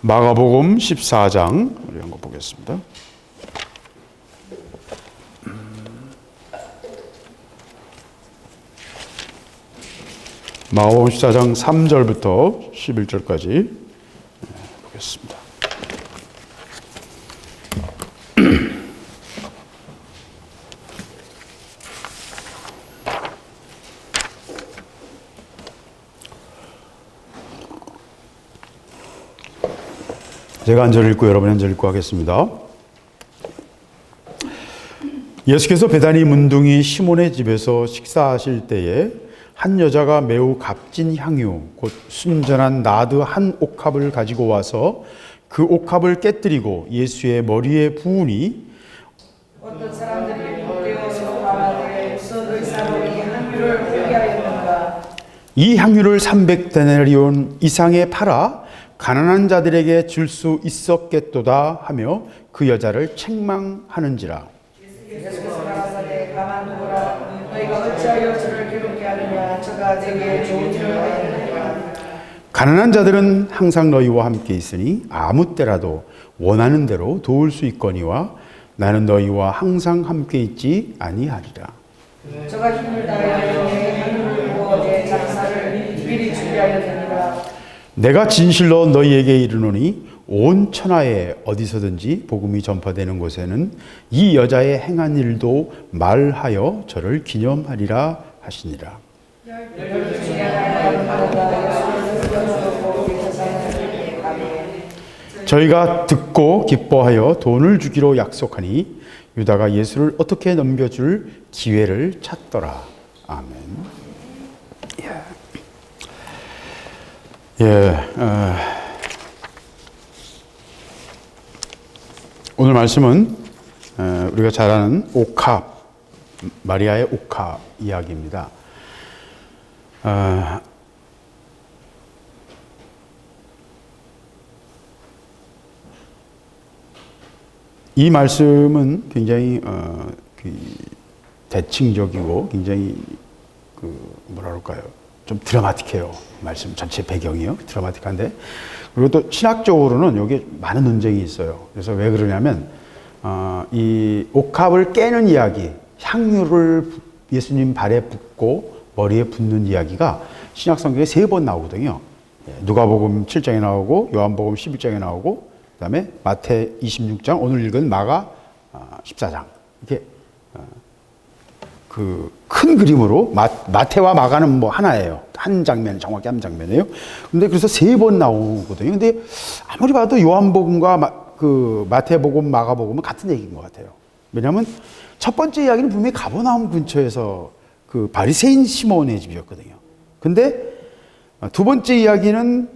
마가복음 14장 우리 한번 보겠습니다. 마가복음 14장 3절부터 11절까지 보겠습니다. 제가 한 절 읽고 여러분이 한 절 읽고 하겠습니다. 예수께서 베다니 문둥이 시몬의 집에서 식사하실 때에 한 여자가 매우 값진 향유 곧 순전한 나드 한 옥합을 가지고 와서 그 옥합을 깨뜨리고 예수의 머리에 부으니 어떤 사람들이 헛되어서 말하되 무슨 의사로 이 향유를 포기하였는가. 이 향유를 300데나리온 이상에 팔아 가난한 자들에게 줄 수 있었겠도다 하며 그 여자를 책망하는지라. 예수께서 가라사대 가만두어라. 너희가 어찌하여 저를 괴롭게 하느냐. 저가 내게 좋은 일을 하였느니라. 가난한 자들은 항상 너희와 함께 있으니 아무 때라도 원하는 대로 도울 수 있거니와 나는 너희와 항상 함께 있지 아니하리라. 저가 힘을 다하여 내 향유를 부어 내 장사를 미리 준비하였느니라. 내가 진실로 너희에게 이르노니 온 천하에 어디서든지 복음이 전파되는 곳에는 이 여자의 행한 일도 말하여 저를 기념하리라 하시니라. 저희가 듣고 기뻐하여 돈을 주기로 약속하니 유다가 예수를 어떻게 넘겨줄 기회를 찾더라. 아멘. 오늘 말씀은 우리가 잘 아는 옥합, 마리아의 옥합 이야기입니다. 이 말씀은 굉장히 대칭적이고 굉장히 뭐라 그럴까요? 좀 드라마틱해요. 말씀 전체 배경이요. 드라마틱한데. 그리고 또 신학적으로는 여기에 많은 논쟁이 있어요. 그래서 왜 그러냐면, 이 옥합을 깨는 이야기, 향유를 예수님 발에 붓고 머리에 붓는 이야기가 신약 성경에 3번 나오거든요. 누가복음 7장에 나오고, 요한복음 11장에 나오고, 그 다음에 마태 26장, 오늘 읽은 마가 14장. 이렇게 큰 그림으로 마태와 마가는 뭐 하나예요. 한 장면, 정확히 한 장면이에요. 근데 그래서 3번 나오거든요. 근데 아무리 봐도 요한복음과 마태복음, 마가복음은 같은 얘기인 것 같아요. 왜냐하면 첫 번째 이야기는 분명히 가버나움 근처에서 그 바리새인 시몬의 집이었거든요. 근데 두 번째 이야기는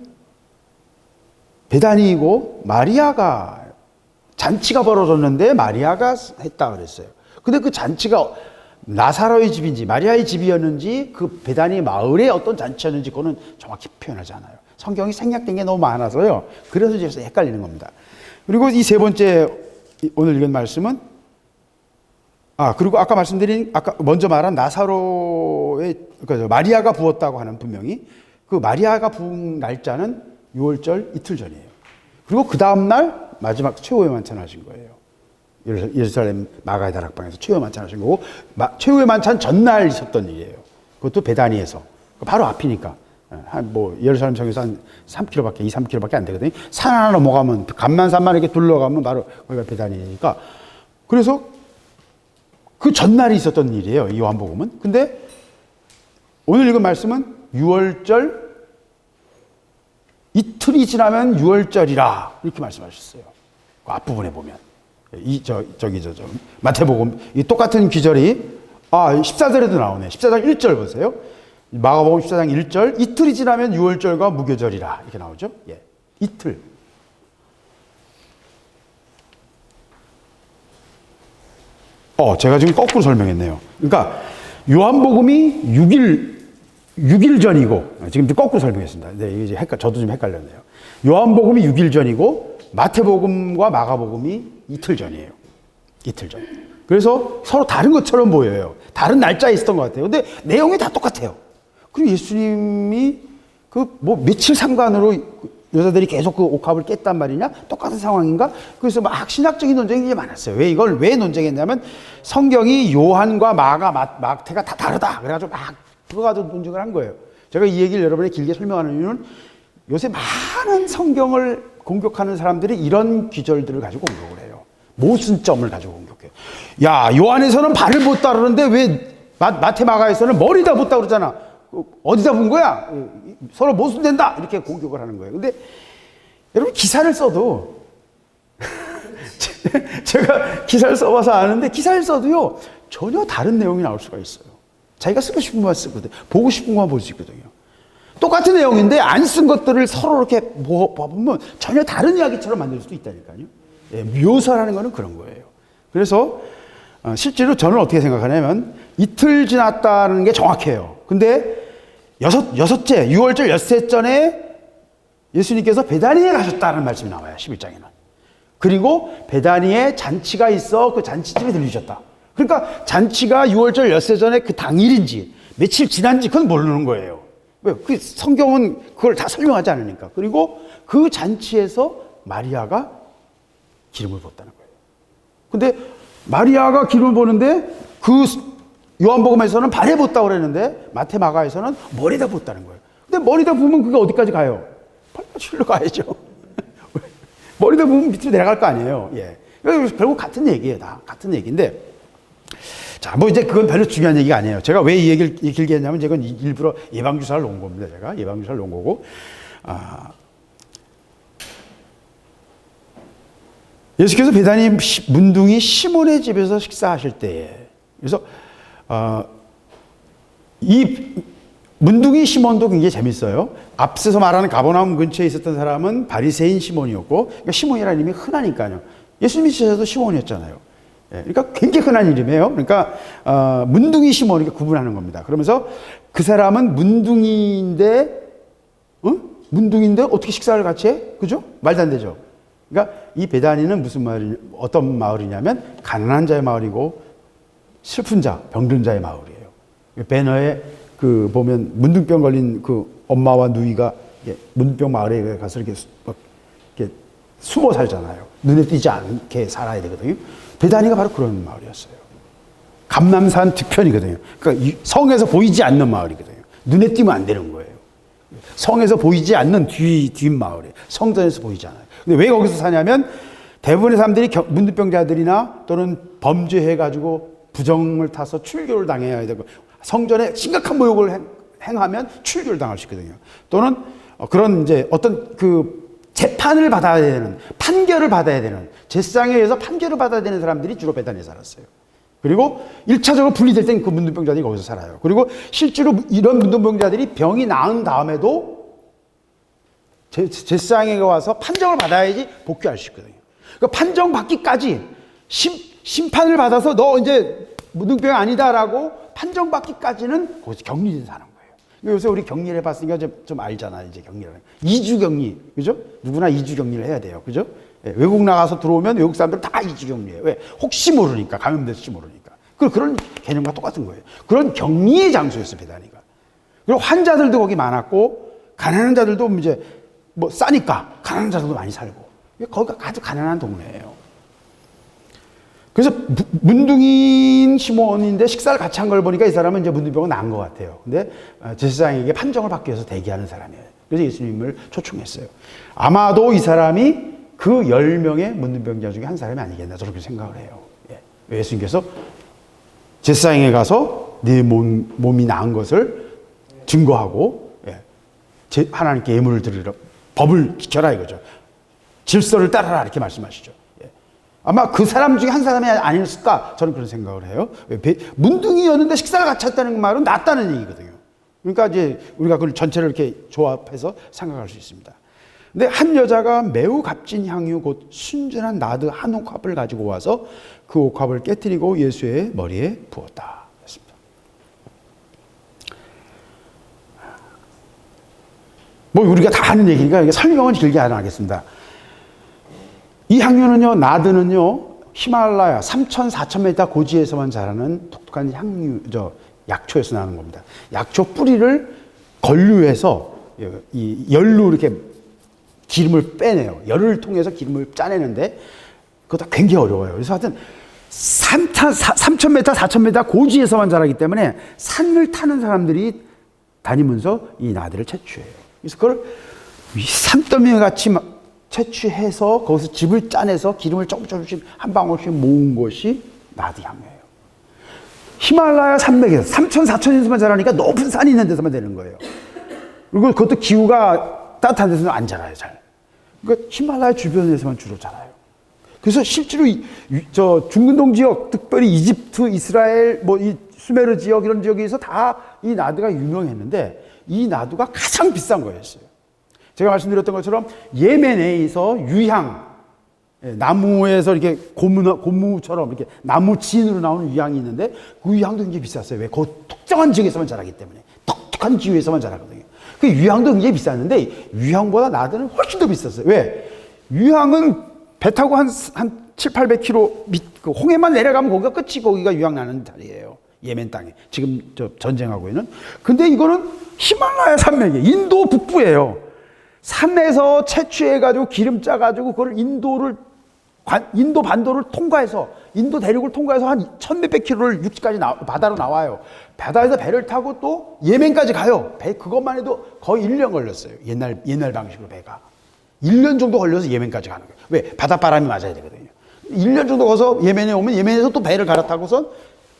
베다니이고 마리아가 잔치가 벌어졌는데 마리아가 했다 그랬어요. 근데 그 잔치가 나사로의 집인지 마리아의 집이었는지 그 베다니 마을의 어떤 잔치였는지 그거는 정확히 표현하지 않아요. 성경이 생략된 게 너무 많아서요. 그래서 이제 헷갈리는 겁니다. 그리고 이 3번째 오늘 읽은 말씀은 그리고 아까 말씀드린 아까 먼저 말한 나사로의 마리아가 부었다고 하는 분명히 그 마리아가 부은 날짜는 6월절 이틀 전이에요. 그리고 그 다음 날 마지막 최후의 만찬을 하신 거예요. 예루살렘 마가의 다락방에서 최후의 만찬 하신 거고, 최후의 만찬 전날 있었던 일이에요. 그것도 베다니에서. 바로 앞이니까. 예루살렘 성에서 한 3km밖에, 3km밖에 안 되거든요. 산 하나 넘어가면, 감난산만 이렇게 둘러가면 바로 거기가 베다니니까. 그래서 그 전날이 있었던 일이에요. 이 요한복음은. 근데 오늘 읽은 말씀은 6월절 이틀이 지나면 6월절이라. 이렇게 말씀하셨어요. 그 앞부분에 보면. 마태복음, 이 똑같은 귀절이, 14절에도 나오네. 14장 1절 보세요. 마가복음 14장 1절, 이틀이 지나면 6월절과 무교절이라. 이렇게 나오죠. 예. 이틀. 제가 지금 거꾸로 설명했네요. 그러니까, 요한복음이 6일 전이고, 지금 거꾸로 설명했습니다. 네, 이제 저도 좀 헷갈렸네요. 요한복음이 6일 전이고, 마태복음과 마가복음이 이틀 전이에요. 이틀 전. 그래서 서로 다른 것처럼 보여요. 다른 날짜에 있었던 것 같아요. 근데 내용이 다 똑같아요. 그리고 예수님이 며칠 상관으로 여자들이 계속 그 옥합을 깼단 말이냐? 똑같은 상황인가? 그래서 막 신학적인 논쟁이 많았어요. 왜 이걸 왜 논쟁했냐면 성경이 요한과 마태가 다 다르다. 그래가지고 막 그거 가지고 논쟁을 한 거예요. 제가 이 얘기를 여러분에게 길게 설명하는 이유는 요새 많은 성경을 공격하는 사람들이 이런 기절들을 가지고 공격을 해요. 모순점을 가지고 공격해요. 야, 요한에서는 발을 못 따르는데 왜 마태 마가에서는 머리다 못 따르잖아. 어디다 본 거야? 서로 모순된다. 이렇게 공격을 하는 거예요. 근데 여러분 기사를 써도 제가 기사를 써봐서 아는데 기사를 써도요 전혀 다른 내용이 나올 수가 있어요. 자기가 쓰고 싶은 것만 쓰거든요. 보고 싶은 것만 볼 수 있거든요. 똑같은 내용인데 안 쓴 것들을 서로 이렇게 보면 전혀 다른 이야기처럼 만들 수도 있다니까요. 예, 묘사라는 거는 그런 거예요. 그래서 실제로 저는 어떻게 생각하냐면 이틀 지났다는 게 정확해요. 근데 여섯째, 6월절 엿새 전에 예수님께서 베다니에 가셨다는 말씀이 나와요. 11장에는. 그리고 베다니에 잔치가 있어 그 잔치집에 들리셨다. 그러니까 잔치가 6월절 엿새 전에 그 당일인지 며칠 지난지 그건 모르는 거예요. 왜? 그 성경은 그걸 다 설명하지 않으니까. 그리고 그 잔치에서 마리아가 기름을 붓다는 거예요. 근데 마리아가 기름을 부는데 그 요한복음에서는 발에 붓다고 그랬는데 마태 마가에서는 머리에다 붓다는 거예요. 근데 머리에다 부으면 그게 어디까지 가요? 발바닥으로 가야죠. 머리에다 부으면 밑으로 내려갈 거 아니에요. 예. 결국 같은 얘기예요. 다 같은 얘기인데 자, 뭐 이제 그건 별로 중요한 얘기가 아니에요. 제가 왜 이 얘기를 길게 했냐면 이건 일부러 예방주사를 놓은 겁니다. 제가 예방주사를 놓은 거고 예수께서 베다니 문둥이 시몬의 집에서 식사하실 때에 그래서 이 문둥이 시몬도 굉장히 재밌어요. 앞서서 말하는 가버나움 근처에 있었던 사람은 바리새인 시몬이었고 그러니까 시몬이라는 이름이 흔하니까요. 예수님이 지셔도 시몬이었잖아요. 예, 그러니까 굉장히 흔한 이름이에요. 그러니까 문둥이 시몬 이렇게 구분하는 겁니다. 그러면서 그 사람은 문둥이인데 문둥이인데 어떻게 식사를 같이 해? 그죠? 말도 안 되죠. 그러니까 이 베다니는 무슨 마을, 어떤 마을이냐면 가난한 자의 마을이고 슬픈 자, 병든 자의 마을이에요. 배너에 그 보면 문둥병 걸린 그 엄마와 누이가 문둥병 마을에 가서 이렇게 숨어 살잖아요. 눈에 띄지 않게 살아야 되거든요. 베다니가 바로 그런 마을이었어요. 감람산 뒤편이거든요. 그러니까 성에서 보이지 않는 마을이거든요. 눈에 띄면 안 되는 거예요. 성에서 보이지 않는 뒷마을이에요. 성전에서 보이지 않아요. 근데 왜 거기서 사냐면 대부분의 사람들이 문둥병자들이나 또는 범죄해가지고 부정을 타서 출교를 당해야 되고 성전에 심각한 모욕을 행하면 출교를 당할 수 있거든요. 또는 그런 이제 어떤 그 재판을 받아야 되는 판결을 받아야 되는 제사장에 의해서 판결을 받아야 되는 사람들이 주로 베다니에 살았어요. 그리고 1차적으로 분리될 땐 그 문둥병자들이 거기서 살아요. 그리고 실제로 이런 문둥병자들이 병이 나은 다음에도 제사장에게 와서 판정을 받아야지 복귀할 수 있거든요. 그러니까 판정 받기까지 심판을 받아서 너 이제 문둥병 아니다라고 판정 받기까지는 거기서 격리된 사는 거예요. 요새 우리 격리를 해봤으니까 좀 알잖아요. 이제 격리라는 2주 격리, 그죠? 누구나 2주 격리를 해야 돼요, 그죠? 예, 외국 나가서 들어오면 외국 사람들은 다 2주 격리해요. 왜? 혹시 모르니까 감염될지 모르니까. 그런 개념과 똑같은 거예요. 그런 격리의 장소였어요, 베다니가. 그리고 환자들도 거기 많았고 가난한 자들도 이제 뭐 싸니까 가난한 자들도 많이 살고 거기가 아주 가난한 동네예요. 그래서 문둥이인 시몬인데 식사를 같이 한 걸 보니까 이 사람은 이제 문둥병은 나은 것 같아요. 근데 제사장에게 판정을 받기 위해서 대기하는 사람이에요. 그래서 예수님을 초청했어요. 아마도 이 사람이 그 10명의 문둥병자 중에 한 사람이 아니겠나 저렇게 생각을 해요. 예. 예수님께서 제사장에 가서 네 몸이 나은 것을 증거하고 하나님께 예물을 드리라. 법을 지켜라 이거죠. 질서를 따르라 이렇게 말씀하시죠. 아마 그 사람 중에 한 사람이 아니었을까 저는 그런 생각을 해요. 문둥이였는데 식사를 같이 했다는 말은 낫다는 얘기거든요. 그러니까 이제 우리가 그걸 전체를 이렇게 조합해서 생각할 수 있습니다. 근데 한 여자가 매우 값진 향유 곧 순전한 나드 한 옥합을 가지고 와서 그 옥합을 깨뜨리고 예수의 머리에 부었다. 뭐 우리가 다 아는 얘기니까 설명은 길게 안 하겠습니다. 이 향유는요, 나드는요, 히말라야 3,000, 4,000m 고지에서만 자라는 독특한 약초에서 나는 겁니다. 약초 뿌리를 건류해서 이 열로 이렇게 기름을 빼내요. 열을 통해서 기름을 짜내는데 그것도 굉장히 어려워요. 그래서 하여튼 3,000m, 4,000m 고지에서만 자라기 때문에 산을 타는 사람들이 다니면서 이 나들을 채취해요. 그래서 그걸 산더미 같이 막 채취해서 거기서 즙을 짜내서 기름을 조금씩 한 방울씩 모은 것이 나드향이에요. 히말라야 산맥에서 3,000, 4,000에서만 자라니까 높은 산이 있는 데서만 되는 거예요. 그리고 그것도 기후가 따뜻한 데서는 안 자라요, 잘. 그러니까 히말라야 주변에서만 주로 자라요. 그래서 실제로 저 중근동 지역, 특별히 이집트, 이스라엘, 뭐 이 수메르 지역 이런 지역에서 다 이 나드가 유명했는데 이 나드가 가장 비싼 거였어요. 제가 말씀드렸던 것처럼 예멘에서 유향, 나무에서 이렇게 고무처럼 이렇게 나무 진으로 나오는 유향이 있는데 그 유향도 굉장히 비쌌어요. 왜? 그 특정한 지역에서만 자라기 때문에. 독특한 기후에서만 자라거든요. 그 유향도 굉장히 비쌌는데 유향보다 나드는 훨씬 더 비쌌어요. 왜? 유향은 배 타고 한 7, 800km 그 홍해만 내려가면 거기가 끝이 거기가 유향 나는 자리예요. 예멘 땅에. 지금 저 전쟁하고 있는. 근데 이거는 히말라야 산맥에 인도 북부예요. 산에서 채취해가지고 기름 짜가지고 그걸 인도 반도를 통과해서 인도 대륙을 통과해서 한 1,몇백 킬로를 육지까지 바다로 나와요. 바다에서 배를 타고 또 예멘까지 가요. 배 그것만 해도 거의 1년 걸렸어요. 옛날 방식으로 배가 1년 정도 걸려서 예멘까지 가는 거예요. 왜? 바닷바람이 맞아야 되거든요. 1년 정도 가서 예멘에 오면 예멘에서 또 배를 갈아타고선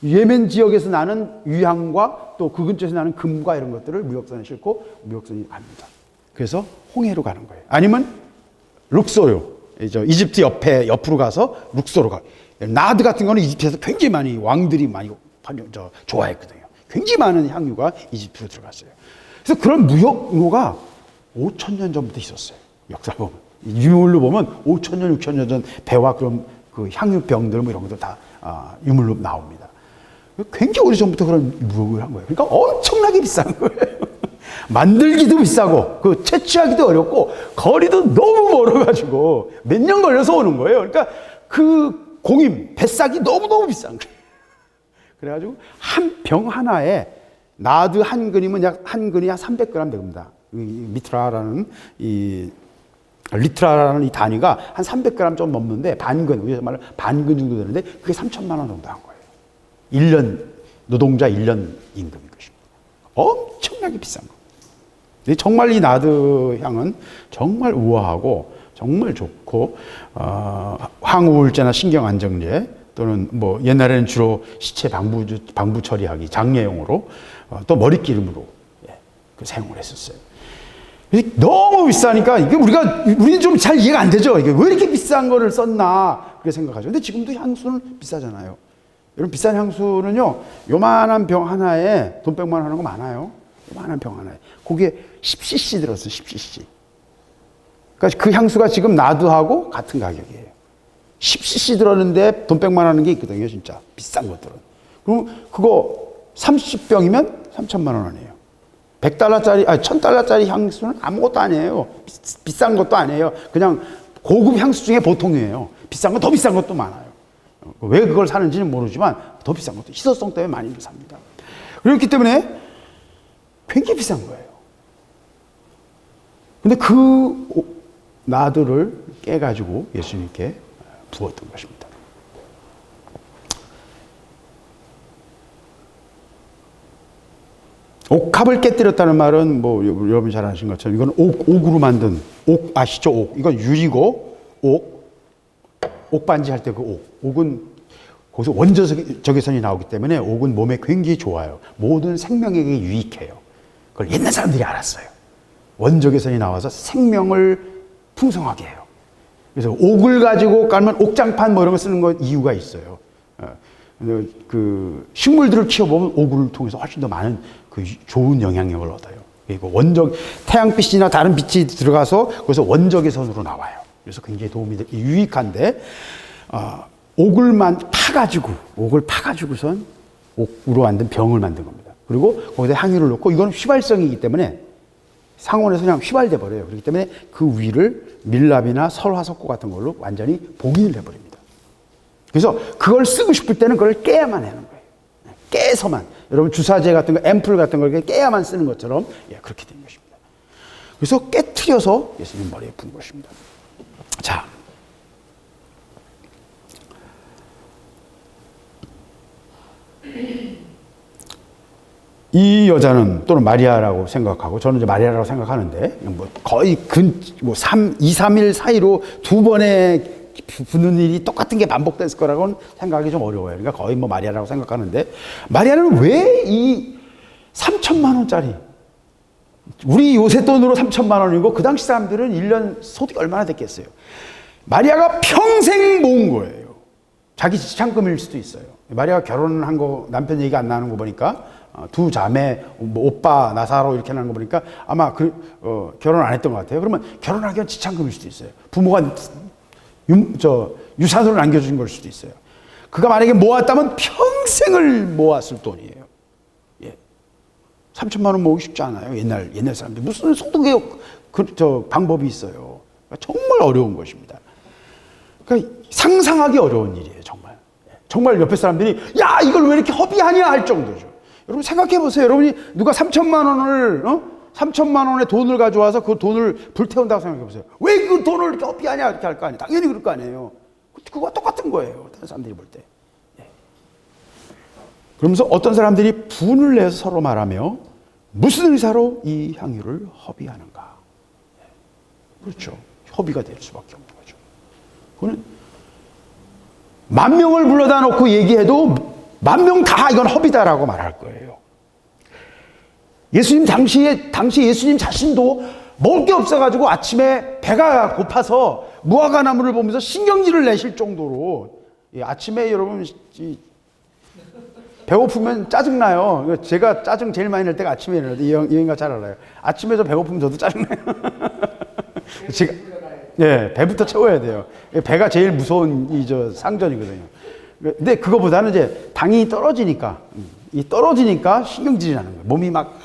예멘 지역에서 나는 유향과 또 그 근처에서 나는 금과 이런 것들을 무역선에 싣고 무역선이 갑니다. 그래서 홍해로 가는 거예요. 아니면 룩소로, 이집트 옆으로 가서 룩소로 가요. 나드 같은 거는 이집트에서 굉장히 많이 왕들이 많이 좋아했거든요. 굉장히 많은 향유가 이집트로 들어갔어요. 그래서 그런 무역로가 5,000년 전부터 있었어요. 역사 보면. 유물로 보면 5,000년, 6,000년 전 배와 그런 그 향유병들 뭐 이런 것도 다 유물로 나옵니다. 굉장히 오래전부터 그런 무역을 한 거예요. 그러니까 엄청나게 비싼 거예요. 만들기도 비싸고, 그 채취하기도 어렵고, 거리도 너무 멀어가지고, 몇 년 걸려서 오는 거예요. 그러니까 그 공임, 뱃삭이 너무너무 비싼 거예요. 그래가지고, 한 병 하나에, 나드 한 근이면 한 근이 한 300g 됩니다. 리트라라는 이 단위가 한 300g 좀 넘는데, 반근, 우리가 말로 반근 정도 되는데, 그게 3,000만 원 정도 한 거예요. 1년, 노동자 1년 임금인 것입니다. 엄청나게 비싼 거. 정말 이 나드 향은 정말 우아하고 정말 좋고 항우울제나 신경안정제 또는 뭐 옛날에는 주로 시체 방부 처리하기 장례용으로 또 머리기름으로 그 사용을 했었어요. 너무 비싸니까 이게 우리는 좀 잘 이해가 안 되죠. 이게 왜 이렇게 비싼 거를 썼나 그렇게 생각하죠. 근데 지금도 향수는 비싸잖아요. 여러분 비싼 향수는요 요만한 병 하나에 돈 100만 원 하는 거 많아요. 요만한 병 하나에 거기에 10cc 들었어요. 10cc. 그러니까 그 향수가 지금 나드하고 같은 가격이에요. 10cc 들었는데 돈 100만 원 하는 게 있거든요. 진짜 비싼 것들은. 그럼 그거 30병이면 3,000만 원이에요. 100달러짜리, 1,000달러짜리 향수는 아무것도 아니에요. 비싼 것도 아니에요. 그냥 고급 향수 중에 보통이에요. 비싼 건 더 비싼 것도 많아요. 왜 그걸 사는지는 모르지만 더 비싼 것도 희소성 때문에 많이들 삽니다. 그렇기 때문에 굉장히 비싼 거예요. 근데 그 나드를 깨가지고 예수님께 부었던 것입니다. 옥합을 깨뜨렸다는 말은 뭐 여러분 잘 아시는 것처럼 이건 옥으로 만든 옥 아시죠? 옥. 이건 유리고 옥반지 할 때 그 옥은 거기서 원적외선이 나오기 때문에 옥은 몸에 굉장히 좋아요. 모든 생명에게 유익해요. 그걸 옛날 사람들이 알았어요. 원적외선이 나와서 생명을 풍성하게 해요. 그래서 옥을 가지고 깔면 옥장판 뭐 이런 거 쓰는 거 이유가 있어요. 그 식물들을 키워보면 옥을 통해서 훨씬 더 많은 그 좋은 영향력을 얻어요. 그리고 태양빛이나 다른 빛이 들어가서 거기서 원적외선으로 나와요. 그래서 굉장히 도움이 유익한데, 옥을 파가지고선 옥으로 만든 병을 만든 겁니다. 그리고 거기다 향유를 넣고 이건 휘발성이기 때문에 상온에서 그냥 휘발돼 버려요. 그렇기 때문에 그 위를 밀랍이나 설화석고 같은 걸로 완전히 봉인을 해버립니다. 그래서 그걸 쓰고 싶을 때는 그걸 깨야만 하는 거예요. 깨서만. 여러분 주사제 같은 거, 앰플 같은 걸 깨야만 쓰는 것처럼 그렇게 된 것입니다. 그래서 깨트려서 예수님 머리에 푼 것입니다. 자, 이 여자는 또는 마리아라고 생각하고, 저는 이제 마리아라고 생각하는데, 뭐 거의 2, 3일 사이로 두 번의 붙는 일이 똑같은 게 반복됐을 거라고는 생각하기 좀 어려워요. 그러니까 거의 뭐 마리아라고 생각하는데, 마리아는 왜 이 3천만 원짜리, 우리 요새 돈으로 3천만 원이고 그 당시 사람들은 1년 소득이 얼마나 됐겠어요. 마리아가 평생 모은 거예요. 자기 지참금일 수도 있어요. 마리아가 결혼한 거, 남편 얘기가 안 나는 거 보니까 두 자매, 뭐 오빠, 나사로 이렇게 하는 거 보니까 아마 결혼 안 했던 것 같아요. 그러면 결혼하기 위한 지참금일 수도 있어요. 부모가 유산으로 남겨준 걸 수도 있어요. 그가 만약에 모았다면 평생을 모았을 돈이에요. 예. 3천만 원 모으기 쉽지 않아요. 옛날 사람들 무슨 소득의 방법이 있어요. 그러니까 정말 어려운 것입니다. 그러니까 상상하기 어려운 일이에요. 정말. 정말 옆에 사람들이 야 이걸 왜 이렇게 허비하냐 할 정도죠. 여러분 생각해 보세요. 여러분이 누가 3천만 원의 돈을 가져와서 그 돈을 불태운다고 생각해 보세요. 왜 그 돈을 이렇게 허비하냐 이렇게 할 거 아니에요. 당연히 그럴 거 아니에요. 그거와 똑같은 거예요. 다른 사람들이 볼 때. 예. 그러면서 어떤 사람들이 분을 내서 서로 말하며 무슨 의사로 이 향유를 허비하는가. 예. 그렇죠. 허비가 될 수밖에 없는 거죠. 그거는 10,000명을 불러다 놓고 얘기해도 10,000명 다 이건 허비다라고 말할 거예요. 예수님 당시 예수님 자신도 먹을 게 없어가지고 아침에 배가 고파서 무화과 나무를 보면서 신경질을 내실 정도로, 아침에 여러분 배고프면 짜증나요. 제가 짜증 제일 많이 낼 때가 아침에 일어나요. 이 형이가 잘 알아요. 아침에 저 배고프면 저도 짜증나요. 제가 배부터 채워야 돼요. 배가 제일 무서운 상전이거든요. 근데 그거보다는 이제 당이 떨어지니까 신경질이 나는 거예요. 몸이 막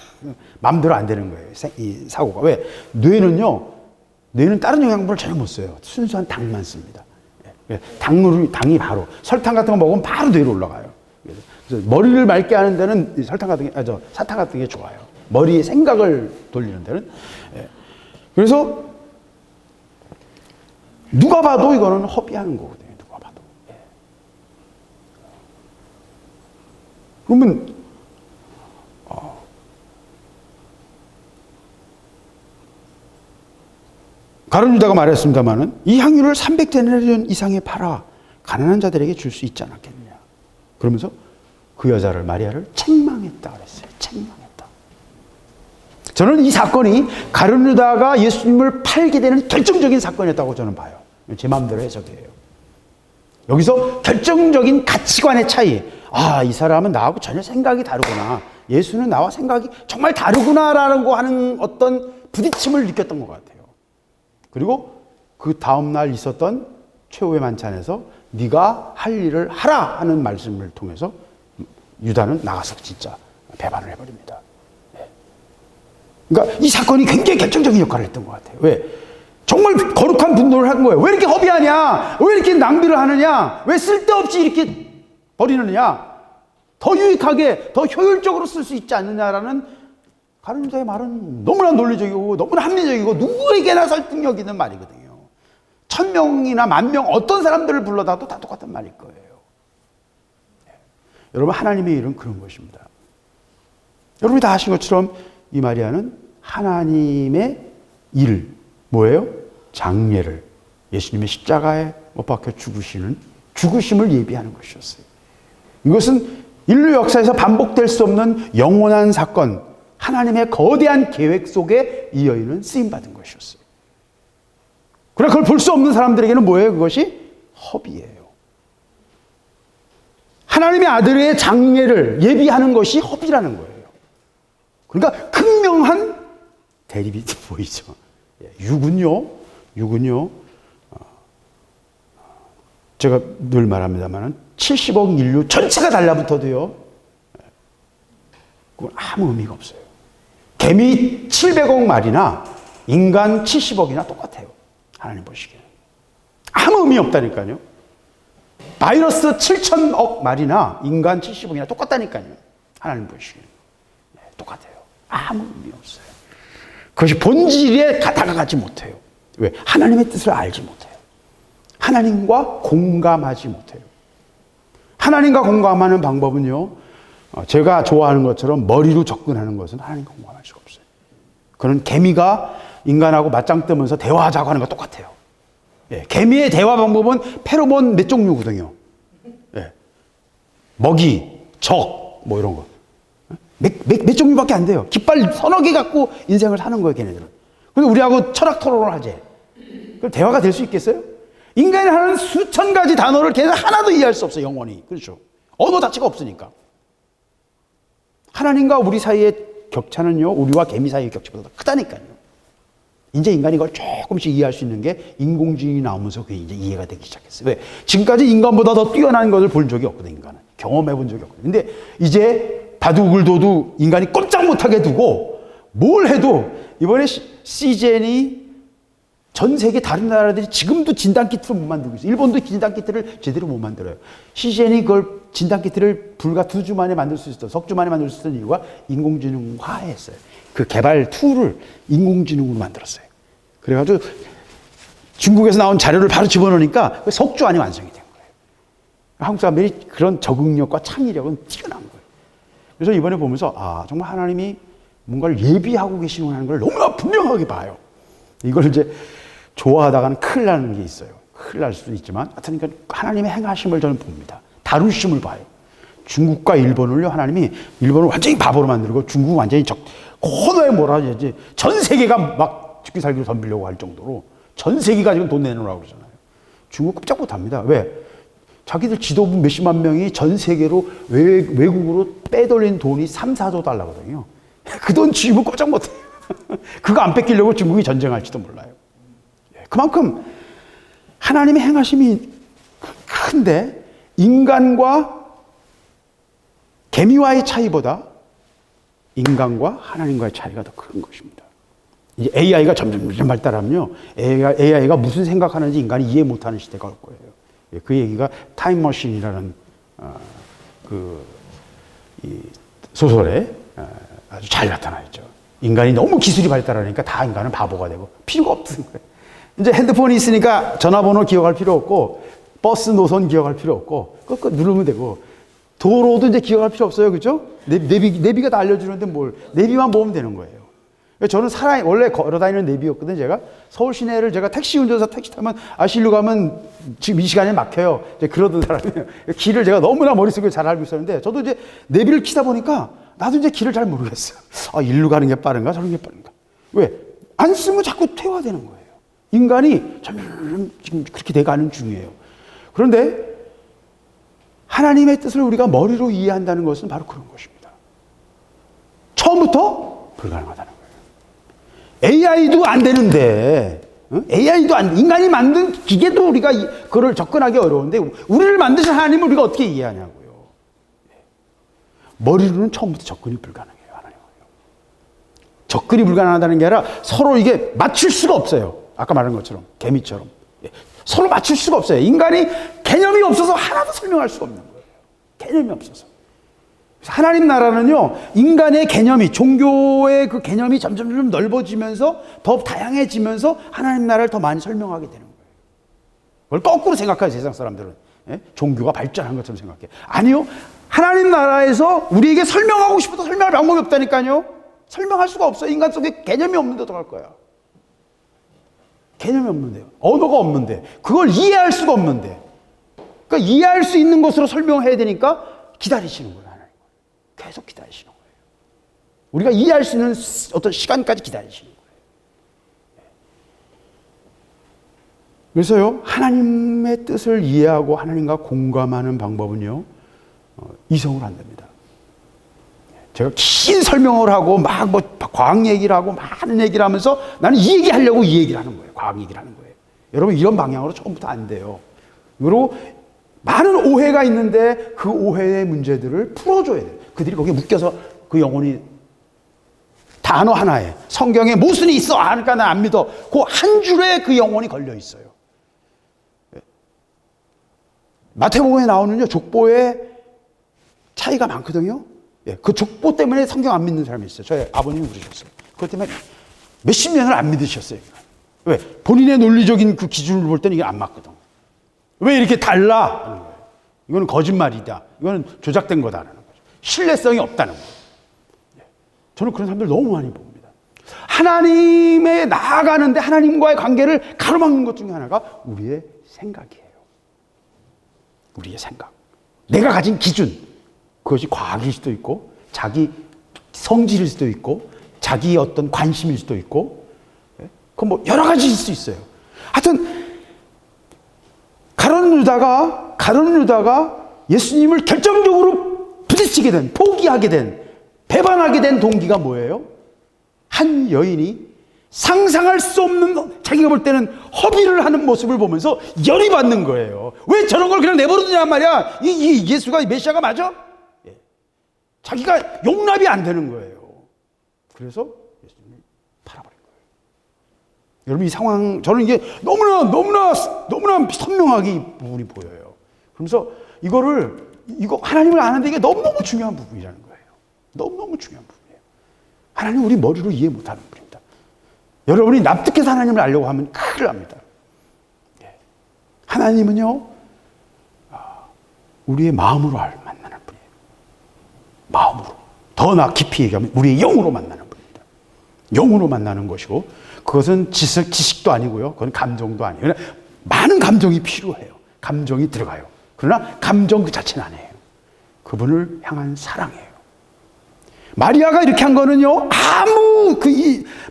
마음대로 안 되는 거예요. 이 사고가. 왜? 뇌는 다른 영양분을 전혀 못 써요. 순수한 당만 씁니다. 당이 바로 설탕 같은 거 먹으면 바로 뇌로 올라가요. 그래서 머리를 맑게 하는 데는 사탕 같은 게 좋아요. 머리의 생각을 돌리는 데는. 그래서 누가 봐도 이거는 허비하는 거거든요. 누가 봐도. 그러면 가룟 유다가 말했습니다마는 이 향유를 300데나리온 이상에 팔아 가난한 자들에게 줄 수 있지 않았겠느냐. 그러면서 그 여자를, 마리아를 책망했다 그랬어요. 책망했다. 저는 이 사건이 가룟 유다가 예수님을 팔게 되는 결정적인 사건이었다고 저는 봐요. 제 마음대로 해석이에요. 여기서 결정적인 가치관의 차이. 이 사람은 나하고 전혀 생각이 다르구나. 예수는 나와 생각이 정말 다르구나라는 거 하는 어떤 부딪힘을 느꼈던 것 같아요. 그리고 그 다음날 있었던 최후의 만찬에서 네가 할 일을 하라 하는 말씀을 통해서 유다는 나가서 진짜 배반을 해버립니다. 그러니까 이 사건이 굉장히 결정적인 역할을 했던 것 같아요. 왜? 정말 거룩한 분노를 한 거예요. 왜 이렇게 허비하냐? 왜 이렇게 낭비를 하느냐? 왜 쓸데없이 이렇게 버리느냐? 더 유익하게, 더 효율적으로 쓸 수 있지 않느냐라는 가룟 유다의 말은 너무나 논리적이고 너무나 합리적이고 누구에게나 설득력 있는 말이거든요. 1,000명이나 10,000명 어떤 사람들을 불러다도 다 똑같은 말일 거예요. 여러분, 하나님의 일은 그런 것입니다. 여러분이 다 아신 것처럼 이 마리아는 하나님의 일, 뭐예요? 장례를, 예수님의 십자가에 못 박혀 죽으심을 예비하는 것이었어요. 이것은 인류 역사에서 반복될 수 없는 영원한 사건, 하나님의 거대한 계획 속에 이 여인은 쓰임받은 것이었어요. 그러나 그걸 볼 수 없는 사람들에게는 뭐예요? 그것이 허비예요. 하나님의 아들의 장례를 예비하는 것이 허비라는 거예요. 그러니까 극명한 대립이 보이죠. 육은요, 제가 늘 말합니다만 70억 인류 전체가 달라붙어도요, 그건 아무 의미가 없어요. 개미 700억 마리나 인간 70억이나 똑같아요. 하나님 보시기에는. 아무 의미 없다니까요. 바이러스 7천억 마리나 인간 70억이나 똑같다니까요. 하나님 보시기에는. 똑같아요. 아무 의미 없어요. 그것이 본질에 다가가지 못해요. 왜? 하나님의 뜻을 알지 못해요. 하나님과 공감하지 못해요. 하나님과 공감하는 방법은요, 제가 좋아하는 것처럼 머리로 접근하는 것은 하나님과 공감할 수가 없어요. 그런 개미가 인간하고 맞짱 뜨면서 대화하자고 하는 거 똑같아요. 예, 개미의 대화 방법은 페로몬 몇 종류거든요. 예, 먹이, 적, 뭐 이런 거. 몇 종류밖에 안 돼요. 깃발 서너 개 갖고 인생을 사는 거예요, 걔네들은. 그래서 우리하고 철학 토론을 하지. 그럼 대화가 될 수 있겠어요? 인간이 하는 수천 가지 단어를 걔는 하나도 이해할 수 없어요, 영원히. 그렇죠. 언어 자체가 없으니까. 하나님과 우리 사이의 격차는요, 우리와 개미 사이의 격차보다 더 크다니까요. 이제 인간이 이걸 조금씩 이해할 수 있는 게 인공지능이 나오면서 그게 이제 이해가 되기 시작했어요. 왜? 지금까지 인간보다 더 뛰어난 것을 본 적이 없거든, 인간은. 경험해 본 적이 없거든. 근데 이제 바둑을 둬도 인간이 꼼짝 못하게 두고 뭘 해도 이번에 CGN이 전 세계 다른 나라들이 지금도 진단키트를 못 만들고 있어요. 일본도 진단키트를 제대로 못 만들어요. CGN이 그걸 진단키트를 불과 2주 만에 만들 수 있었던, 석주 만에 만들 수 있었던 이유가 인공지능화했어요. 그 개발 툴을 인공지능으로 만들었어요. 그래가지고 중국에서 나온 자료를 바로 집어넣으니까 석주 안에 완성이 된 거예요. 한국 사람들이 그런 적응력과 창의력은 뛰어난 거예요. 그래서 이번에 보면서 정말 하나님이 뭔가를 예비하고 계시는 걸 너무나 분명하게 봐요. 이걸 이제 좋아하다가는 큰일 나는 게 있어요. 큰일 날 수도 있지만 하여튼 그러니까 하나님의 행하심을 저는 봅니다. 다루심을 봐요. 중국과 일본을요, 하나님이 일본을 완전히 바보로 만들고 중국 완전히 코너에 몰아야지. 전 세계가 막 죽기 살기로 덤비려고 할 정도로 전 세계가 지금 돈 내놓으라고 그러잖아요. 중국 꼼짝 못합니다. 왜? 자기들 지도부 몇십만 명이 전 세계로 외국으로 빼돌린 돈이 3, 4조 달러거든요. 그 돈 쥐면 꼼짝 못해요. 그거 안 뺏기려고 중국이 전쟁할지도 몰라요. 그만큼 하나님의 행하심이 큰데 인간과 개미와의 차이보다 인간과 하나님과의 차이가 더 큰 것입니다. 이제 AI가 점점 발달하면요, AI가 무슨 생각하는지 인간이 이해 못하는 시대가 올 거예요. 그 얘기가 타임머신이라는 이 소설에 아주 잘 나타나 있죠. 인간이 너무 기술이 발달하니까 다 인간은 바보가 되고 필요가 없는 거예요. 이제 핸드폰이 있으니까 전화번호 기억할 필요 없고 버스 노선 기억할 필요 없고 그거 누르면 되고 도로도 이제 기억할 필요 없어요. 그죠? 내비가 다 알려주는데 내비만 보면 되는 거예요. 저는 원래 걸어다니는 내비였거든요. 제가 서울 시내를 제가 택시 운전사 택시 타면 일로 가면 지금 이 시간에 막혀요. 이제 그러던 사람이에요. 길을 제가 너무나 머릿속에 잘 알고 있었는데 저도 이제 내비를 키다 보니까 나도 이제 길을 잘 모르겠어요. 일로 가는 게 빠른가 저런 게 빠른가. 왜? 안 쓰면 자꾸 퇴화되는 거예요. 인간이 점점 지금 그렇게 돼가는 중이에요. 그런데 하나님의 뜻을 우리가 머리로 이해한다는 것은 바로 그런 것입니다. 처음부터 불가능하다는 거예요. AI도 안 되는데, AI도 인간이 만든 기계도 우리가 그걸 접근하기 어려운데, 우리를 만드신 하나님을 우리가 어떻게 이해하냐고요. 머리로는 처음부터 접근이 불가능해요, 하나님은요. 접근이 불가능하다는 게 아니라 서로 이게 맞출 수가 없어요. 아까 말한 것처럼, 개미처럼. 서로 맞출 수가 없어요. 인간이 개념이 없어서 하나도 설명할 수가 없는 거예요. 개념이 없어서. 하나님 나라는요, 인간의 개념이, 종교의 그 개념이 점점 넓어지면서 더 다양해지면서 하나님 나라를 더 많이 설명하게 되는 거예요. 그걸 거꾸로 생각해요, 세상 사람들은. 예? 종교가 발전한 것처럼 생각해. 아니요. 하나님 나라에서 우리에게 설명하고 싶어도 설명할 방법이 없다니까요. 설명할 수가 없어요. 인간 속에 개념이 없는데 어떡할 거야. 개념이 없는데요. 언어가 없는데. 그걸 이해할 수가 없는데. 그러니까 이해할 수 있는 것으로 설명해야 되니까 기다리시는 거예요. 하나님. 계속 기다리시는 거예요. 우리가 이해할 수 있는 어떤 시간까지 기다리시는 거예요. 그래서요, 하나님의 뜻을 이해하고 하나님과 공감하는 방법은요, 이성으로 안 됩니다. 제가 긴 설명을 하고 막 과학 얘기를 하고 많은 얘기를 하면서 나는 이 얘기 하려고 이 얘기를 하는 거예요. 과학 얘기를 하는 거예요. 여러분 이런 방향으로 처음부터 안 돼요. 그리고 많은 오해가 있는데 그 오해의 문제들을 풀어줘야 돼요. 그들이 거기에 묶여서 그 영혼이 단어 하나에 성경에 모순이 있어. 그러니까 나 안 믿어. 그 한 줄에 그 영혼이 걸려 있어요. 마태복음에 나오는요, 족보에 차이가 많거든요. 그 족보 때문에 성경 안 믿는 사람이 있어요. 저희 아버님이 그러셨어요. 그것 때문에 몇십 년을 안 믿으셨어요. 왜? 본인의 논리적인 그 기준을 볼 때는 이게 안 맞거든. 왜 이렇게 달라? 하는 거예요. 이거는 거짓말이다. 이거는 조작된 거다라는 거죠. 신뢰성이 없다는 거예요. 저는 그런 사람들 너무 많이 봅니다. 하나님에 나아가는데 하나님과의 관계를 가로막는 것 중에 하나가 우리의 생각이에요. 우리의 생각. 내가 가진 기준. 그것이 과학일 수도 있고 자기 성질일 수도 있고 자기 어떤 관심일 수도 있고 그건 뭐 여러 가지일 수 있어요. 하여튼 가룟 유다가 예수님을 결정적으로 부딪히게 된, 포기하게 된, 배반하게 된 동기가 뭐예요? 한 여인이 상상할 수 없는, 자기가 볼 때는 허비를 하는 모습을 보면서 열이 받는 거예요. 왜 저런 걸 그냥 내버려두냐 말이야. 이 예수가 메시아가 맞아? 예. 자기가 용납이 안 되는 거예요. 그래서 예수님을 팔아버린 거예요. 여러분, 이 상황, 저는 이게 너무나 선명하게 이 부분이 보여요. 그러면서 이거 하나님을 아는데 이게 너무너무 중요한 부분이라는 거예요. 너무너무 중요한 부분이에요. 하나님 우리 머리로 이해 못하는 분입니다. 여러분이 납득해서 하나님을 알려고 하면 큰일 납니다. 하나님은요, 우리의 마음으로 만나는 분이에요. 마음으로. 더 깊이 얘기하면 우리의 영으로 만나는 분입니다. 영으로 만나는 것이고, 그것은 지식도 아니고요. 그건 감정도 아니에요. 많은 감정이 필요해요. 감정이 들어가요. 그러나 감정 그 자체는 아니에요. 그분을 향한 사랑이에요. 마리아가 이렇게 한 거는요,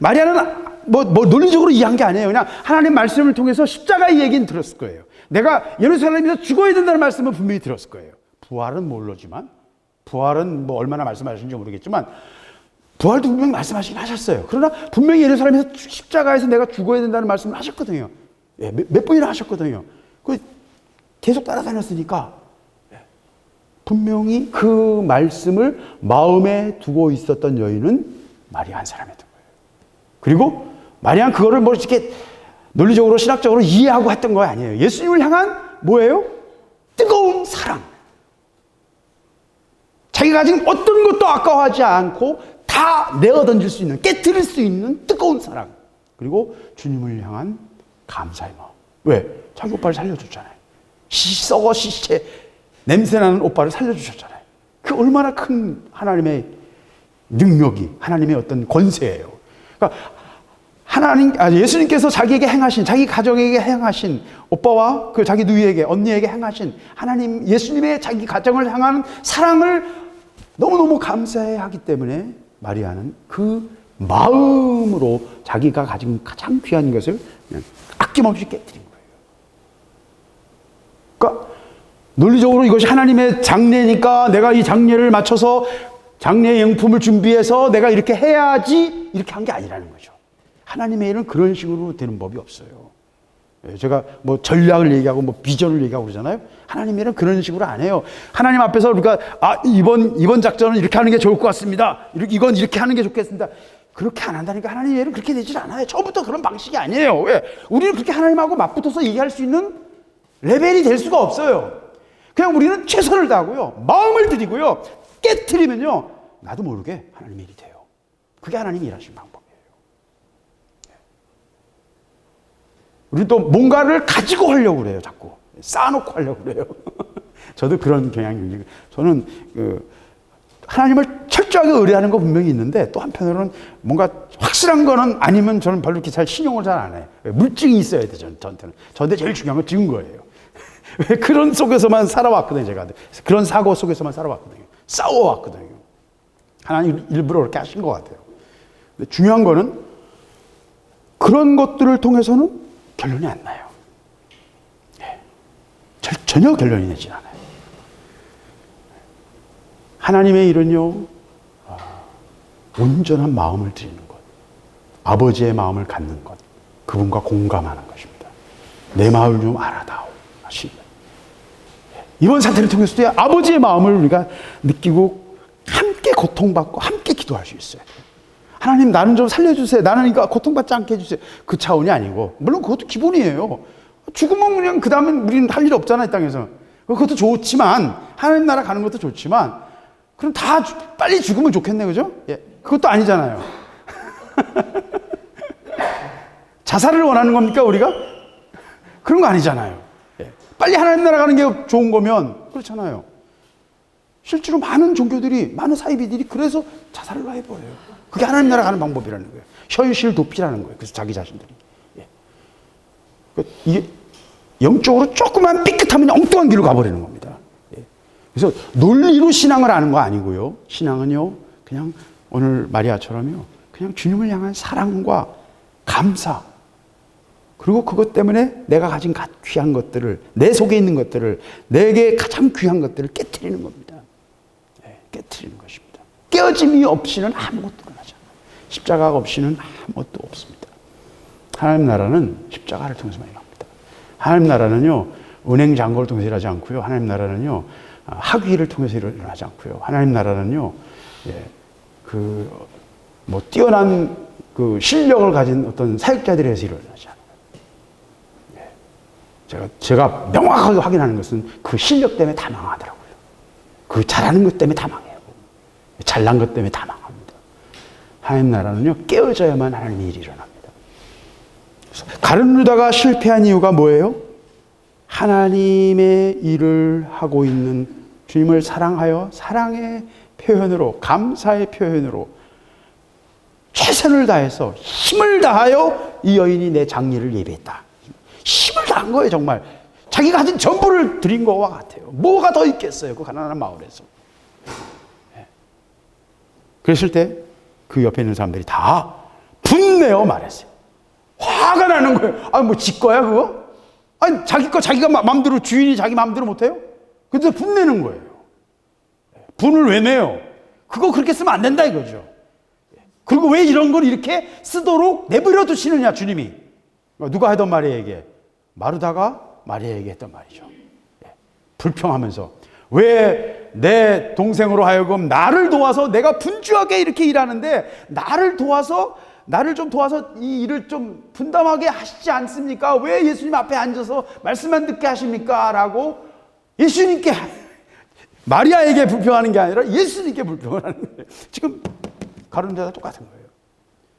마리아는 뭐 논리적으로 이해한 게 아니에요. 그냥 하나님 말씀을 통해서 십자가의 얘기는 들었을 거예요. 내가 예루살렘에서 죽어야 된다는 말씀은 분명히 들었을 거예요. 부활은 모르지만, 부활은 뭐 얼마나 말씀하시는지 모르겠지만, 부활도 분명히 말씀하시긴 하셨어요. 그러나 분명히 예루살렘에서 십자가에서 내가 죽어야 된다는 말씀을 하셨거든요. 예, 몇 번이나 하셨거든요. 계속 따라다녔으니까 분명히 그 말씀을 마음에 두고 있었던 여인은 마리아 한 사람이었던 거예요. 그리고 마리아는 그거를 뭐 이렇게 논리적으로 신학적으로 이해하고 했던 거 아니에요. 예수님을 향한 뭐예요? 뜨거운 사랑. 자기가 가진 어떤 것도 아까워하지 않고 다 내어던질 수 있는, 깨트릴 수 있는 뜨거운 사랑. 그리고 주님을 향한 감사의 마음. 왜? 자기 오빠를 살려줬잖아요. 썩어 시체 냄새나는 오빠를 살려주셨잖아요. 그 얼마나 큰 하나님의 능력이, 하나님의 어떤 권세예요. 그러니까 예수님께서 자기에게 행하신, 자기 가정에게 행하신, 오빠와 그 자기 누이에게, 언니에게 행하신 하나님, 예수님의 자기 가정을 향한 사랑을 너무너무 감사해하기 때문에 마리아는 그 마음으로 자기가 가진 가장 귀한 것을 그냥 아낌없이 깨뜨린 거예요. 그러니까 논리적으로 이것이 하나님의 장례니까 내가 이 장례를 맞춰서 장례 용품을 준비해서 내가 이렇게 해야지 이렇게 한 게 아니라는 거죠. 하나님의 일은 그런 식으로 되는 법이 없어요. 제가 뭐 전략을 얘기하고 뭐 비전을 얘기하고 그러잖아요. 하나님의 일은 그런 식으로 안 해요. 하나님 앞에서 우리가 이번 작전은 이렇게 하는 게 좋을 것 같습니다. 이건 이렇게 하는 게 좋겠습니다. 그렇게 안 한다니까 하나님의 일은 그렇게 되질 않아요. 처음부터 그런 방식이 아니에요. 왜? 우리는 그렇게 하나님하고 맞붙어서 얘기할 수 있는 레벨이 될 수가 없어요. 그냥 우리는 최선을 다하고요. 마음을 들이고요. 깨트리면요. 나도 모르게 하나님의 일이 돼요. 그게 하나님이 일하시는 방법이에요. 우리 또 뭔가를 가지고 하려고 그래요. 자꾸. 쌓아놓고 하려고 그래요. 저도 그런 경향이 있는데, 저는 하나님을 철저하게 의뢰하는 거 분명히 있는데 또 한편으로는 뭔가 확실한 거는 아니면 저는 별로 이렇게 신용을 잘 안 해요. 물증이 있어야 돼요. 저한테는. 저한테 제일 중요한 건 증거예요. 왜 그런 속에서만 살아왔거든요. 제가 그런 사고 속에서만 살아왔거든요. 싸워왔거든요. 하나님 일부러 그렇게 하신 것 같아요. 근데 중요한 거는 그런 것들을 통해서는 결론이 안 나요. 네. 전혀 결론이 나지 않아요. 하나님의 일은요, 온전한 마음을 드리는 것, 아버지의 마음을 갖는 것, 그분과 공감하는 것입니다. 내 마음을 좀 알아다오. 이번 사태를 통해서도 아버지의 마음을 우리가 느끼고 함께 고통받고 함께 기도할 수 있어요. 하나님, 나는 좀 살려주세요. 나는 이거 고통받지 않게 해주세요. 그 차원이 아니고, 물론 그것도 기본이에요. 죽으면 그냥 그 다음에 우리는 할 일 없잖아, 이 땅에서. 그것도 좋지만, 하나님 나라 가는 것도 좋지만, 그럼 다 빨리 죽으면 좋겠네, 그죠? 예, 그것도 아니잖아요. 자살을 원하는 겁니까, 우리가? 그런 거 아니잖아요. 예. 빨리 하나님 나라 가는 게 좋은 거면 그렇잖아요. 실제로 많은 종교들이, 많은 사이비들이 그래서 자살을 해버려요. 그게 하나님 나라 가는 방법이라는 거예요. 현실 도피라는 거예요. 그래서 자기 자신들이. 예. 이게 영적으로 조금만 삐끗하면 엉뚱한 길로 가버리는 겁니다. 예. 그래서 논리로 신앙을 하는 거 아니고요. 신앙은요, 그냥 오늘 마리아처럼요, 그냥 주님을 향한 사랑과 감사, 그리고 그것 때문에 내가 가진 귀한 것들을, 내 속에 있는 것들을, 내게 가장 귀한 것들을 깨트리는 겁니다. 네, 깨트리는 것입니다. 깨어짐이 없이는 아무것도 일어나지 않아요. 십자가가 없이는 아무것도 없습니다. 하나님 나라는 십자가를 통해서만 일어납니다. 하나님 나라는요, 은행 잔고를 통해서 일하지 않고요. 하나님 나라는요, 학위를 통해서 일어나지 않고요. 하나님 나라는요, 뛰어난 실력을 가진 어떤 사역자들에 의해서 일어나지 않아요. 제가 명확하게 확인하는 것은 그 실력 때문에 다 망하더라고요. 그 잘하는 것 때문에 다 망해요. 잘난 것 때문에 다 망합니다. 하나님 나라는요, 깨어져야만 하나님의 일이 일어납니다. 가룟 유다가 실패한 이유가 뭐예요? 하나님의 일을 하고 있는 주님을 사랑하여 사랑의 표현으로, 감사의 표현으로 최선을 다해서 힘을 다하여 이 여인이 내 장례를 예배했다. 힘을 다한 거예요, 정말. 자기가 가진 전부를 드린 것과 같아요. 뭐가 더 있겠어요, 그 가난한 마을에서. 그랬을 때 그 옆에 있는 사람들이 다 분내어 말했어요. 화가 나는 거예요. 아, 뭐 지 거야, 그거? 아니, 자기 거 자기가 마음대로, 주인이 자기 마음대로 못해요? 근데 분내는 거예요. 분을 왜 내요? 그거 그렇게 쓰면 안 된다, 이거죠. 그리고 왜 이런 걸 이렇게 쓰도록 내버려 두시느냐, 주님이. 누가 하던 말이에게? 마르다가 마리아에게 했던 말이죠. 불평하면서 왜 내 동생으로 하여금 나를 도와서, 내가 분주하게 이렇게 일하는데 나를 좀 도와서 이 일을 좀 분담하게 하시지 않습니까? 왜 예수님 앞에 앉아서 말씀만 듣게 하십니까? 라고 예수님께, 마리아에게 불평하는 게 아니라 예수님께 불평을 하는 거예요. 지금 가룟 유다가 똑같은 거예요.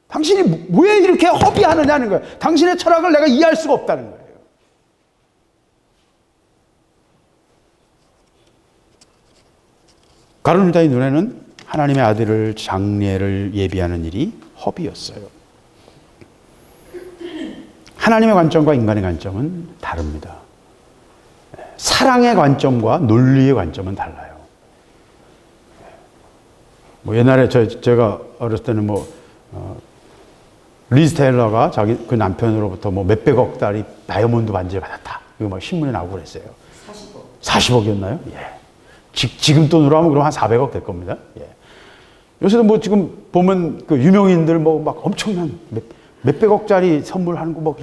당신이 왜 이렇게 허비하느냐는 거예요. 당신의 철학을 내가 이해할 수가 없다는 거예요. 가룟 유다의 눈에는 하나님의 아들을 장례를 예비하는 일이 허비였어요. 하나님의 관점과 인간의 관점은 다릅니다. 사랑의 관점과 논리의 관점은 달라요. 옛날에 제가 어렸을 때는 리즈 테일러가 자기 그 남편으로부터 몇백억 달이 다이아몬드 반지를 받았다. 이거 신문에 나오고 그랬어요. 40억이었나요? 예. 지금 돈으로 하면 그럼 한 400억 될 겁니다. 예. 요새도 지금 보면 그 유명인들 막 엄청난 몇백억짜리 선물하는 거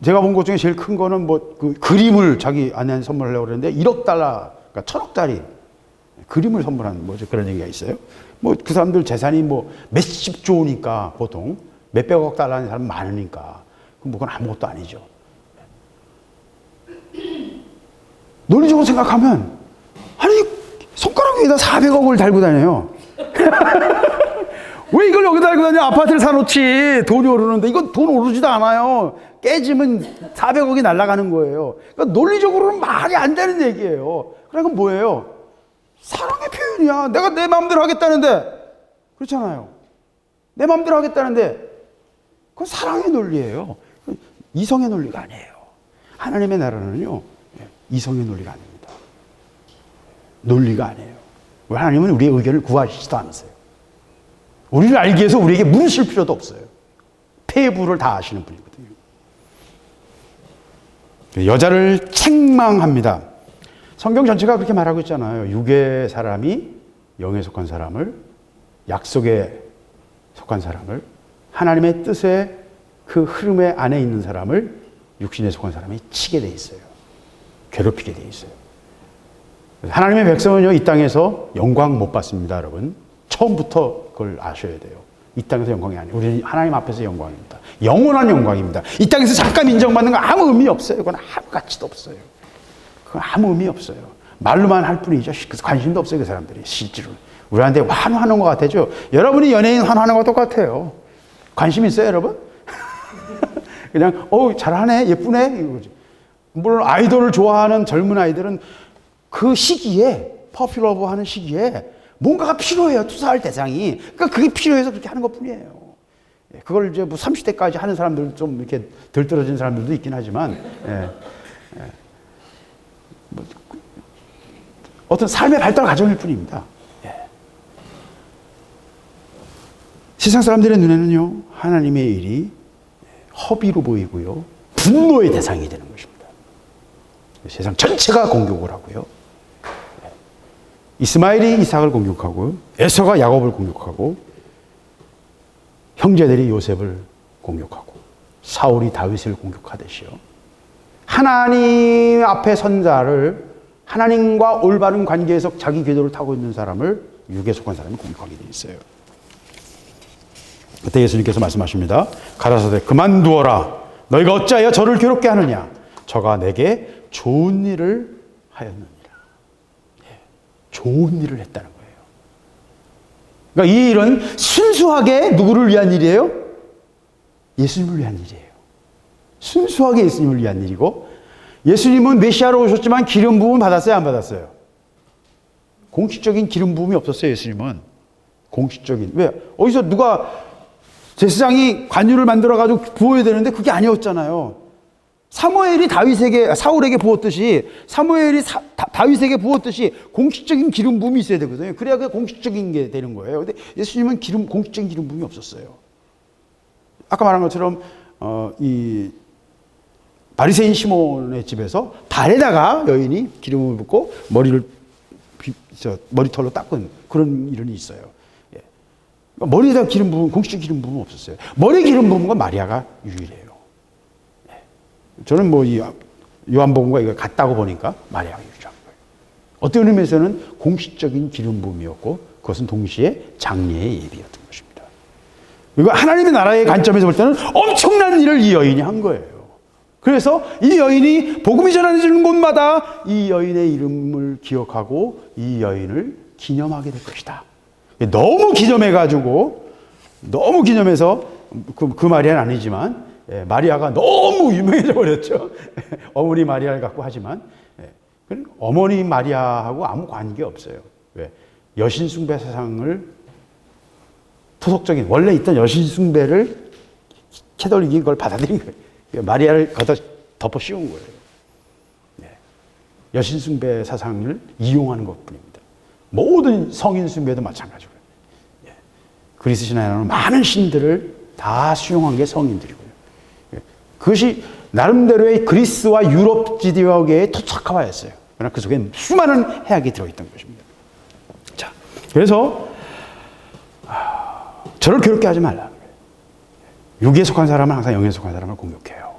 제가 본 것 중에 제일 큰 거는 그 그림을 자기 아내한테 선물하려고 그랬는데 1억 달러, 그러니까 1000억짜리 그림을 선물하는 그런 얘기가 있어요. 그 사람들 재산이 몇십 조니까 보통 몇백억 달러는 사람 많으니까 그건 아무것도 아니죠. 논리적으로 생각하면 아니 손가락 위에다 400억을 달고 다녀요. 왜 이걸 여기다 달고 다녀? 아파트를 사놓지. 돈이 오르는데 이건 돈 오르지도 않아요. 깨지면 400억이 날아가는 거예요. 그러니까 논리적으로는 말이 안 되는 얘기예요. 그러니까 뭐예요? 사랑의 표현이야. 내가 내 마음대로 하겠다는데, 그렇잖아요. 내 마음대로 하겠다는데 그건 사랑의 논리예요. 이성의 논리가 아니에요. 하나님의 나라는요, 이성의 논리가 아닙니다. 논리가 아니에요. 하나님은 우리의 의견을 구하시지도 않으세요. 우리를 알기 위해서 우리에게 물으실 필요도 없어요. 폐부를 다 아시는 분이거든요. 여자를 책망합니다. 성경 전체가 그렇게 말하고 있잖아요. 육의 사람이 영에 속한 사람을, 약속에 속한 사람을, 하나님의 뜻의 그 흐름의 안에 있는 사람을 육신에 속한 사람이 치게 돼 있어요. 괴롭히게 돼 있어요. 하나님의 백성은요, 이 땅에서 영광 못 받습니다, 여러분. 처음부터 그걸 아셔야 돼요. 이 땅에서 영광이 아니에요. 우리는 하나님 앞에서 영광입니다. 영원한 영광입니다. 이 땅에서 잠깐 인정받는 건 아무 의미 없어요. 그건 아무 가치도 없어요. 그건 아무 의미 없어요. 말로만 할 뿐이죠. 관심도 없어요, 그 사람들이. 실제로. 우리한테 환호하는 것 같아죠. 여러분이 연예인 환호하는 것 똑같아요. 관심 있어요, 여러분? 그냥 잘하네, 예쁘네 이거지. 물론 아이돌을 좋아하는 젊은 아이들은 그 시기에 퍼퓰러브 하는 시기에 뭔가가 필요해요. 투사할 대상이. 그러니까 그게 필요해서 그렇게 하는 것뿐이에요. 그걸 이제 뭐 30대까지 하는 사람들 좀 이렇게 들떨어진 사람들도 있긴 하지만 뭐 어떤 삶의 발달 과정일 뿐입니다. 세상 사람들의 눈에는요, 하나님의 일이 허비로 보이고요, 분노의 대상이 되는 것입니다. 세상 전체가 공격을 하고요. 이스마엘이 이삭을 공격하고, 에서가 야곱을 공격하고, 형제들이 요셉을 공격하고, 사울이 다윗을 공격하듯이요. 하나님 앞에 선 자를, 하나님과 올바른 관계에서 자기 궤도를 타고 있는 사람을, 육에 속한 사람이 공격하게 되어 있어요. 그때 예수님께서 말씀하십니다. 가라사대 그만두어라. 너희가 어찌하여 저를 괴롭게 하느냐. 저가 내게 좋은 일을 하였느니라. 좋은 일을 했다는 거예요. 그러니까 이 일은 순수하게 누구를 위한 일이에요? 예수님을 위한 일이에요. 순수하게 예수님을 위한 일이고, 예수님은 메시아로 오셨지만 기름 부음을 받았어요, 안 받았어요? 공식적인 기름 부음이 없었어요, 예수님은. 공식적인. 왜? 어디서 누가 제사장이 관유를 만들어가지고 부어야 되는데 그게 아니었잖아요. 사무엘이 사울에게 부었듯이, 사무엘이 다윗에게 부었듯이 공식적인 기름 부음이 있어야 되거든요. 그래야 그게 공식적인 게 되는 거예요. 근데 예수님은 공식적인 기름 부음이 없었어요. 아까 말한 것처럼, 이 바리새인 시몬의 집에서 발에다가 여인이 기름을 붓고 머리털로 닦은 그런 일은 있어요. 머리에다가 기름 부음, 공식적 기름 부음은 없었어요. 머리 기름 부은 건 마리아가 유일해요. 저는 뭐 이 요한복음과 이거 같다고 보니까 마리아가 유일한 거예요. 어떤 의미에서는 공식적인 기름 부음이었고, 그것은 동시에 장례의 예비였던 것입니다. 그리고 하나님의 나라의 관점에서 볼 때는 엄청난 일을 이 여인이 한 거예요. 그래서 이 여인이 복음이 전해지는 곳마다 이 여인의 이름을 기억하고 이 여인을 기념하게 될 것이다. 너무 기념해서 그 마리아는 아니지만, 마리아가 너무 유명해져 버렸죠. 어머니 마리아를 갖고 하지만, 어머니 마리아하고 아무 관계 없어요. 왜? 여신숭배 사상을, 토속적인 원래 있던 여신숭배를 캐톨릭이 그걸 받아들인 거예요. 마리아를 덮어 씌운 거예요. 여신숭배 사상을 이용하는 것뿐입니다. 모든 성인숭배도 마찬가지고요. 그리스 신화에는 많은 신들을 다 수용한 게 성인들이고요. 그것이 나름대로의 그리스와 유럽 지역의 토착화였어요. 그러나 그 속에 수많은 해악이 들어있던 것입니다. 자, 그래서 저를 괴롭게 하지 말라는 거예요. 육에 속한 사람은 항상 영에 속한 사람을 공격해요.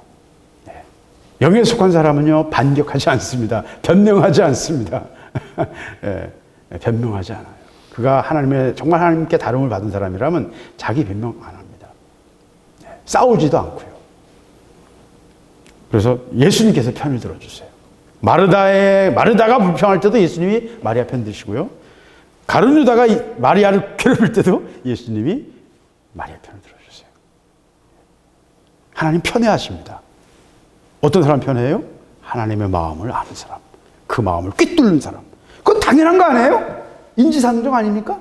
영에 속한 사람은요, 반격하지 않습니다. 변명하지 않습니다. 변명하지 않아요. 그가 정말 하나님께 다름을 받은 사람이라면 자기 변명 안 합니다. 싸우지도 않고요. 그래서 예수님께서 편을 들어주세요. 마르다가 불평할 때도 예수님이 마리아 편 드시고요. 가룟 유다가 마리아를 괴롭힐 때도 예수님이 마리아 편을 들어주세요. 하나님 편애하십니다. 어떤 사람 편애해요? 하나님의 마음을 아는 사람. 그 마음을 꿰뚫는 사람. 그건 당연한 거 아니에요? 인지상정 아닙니까?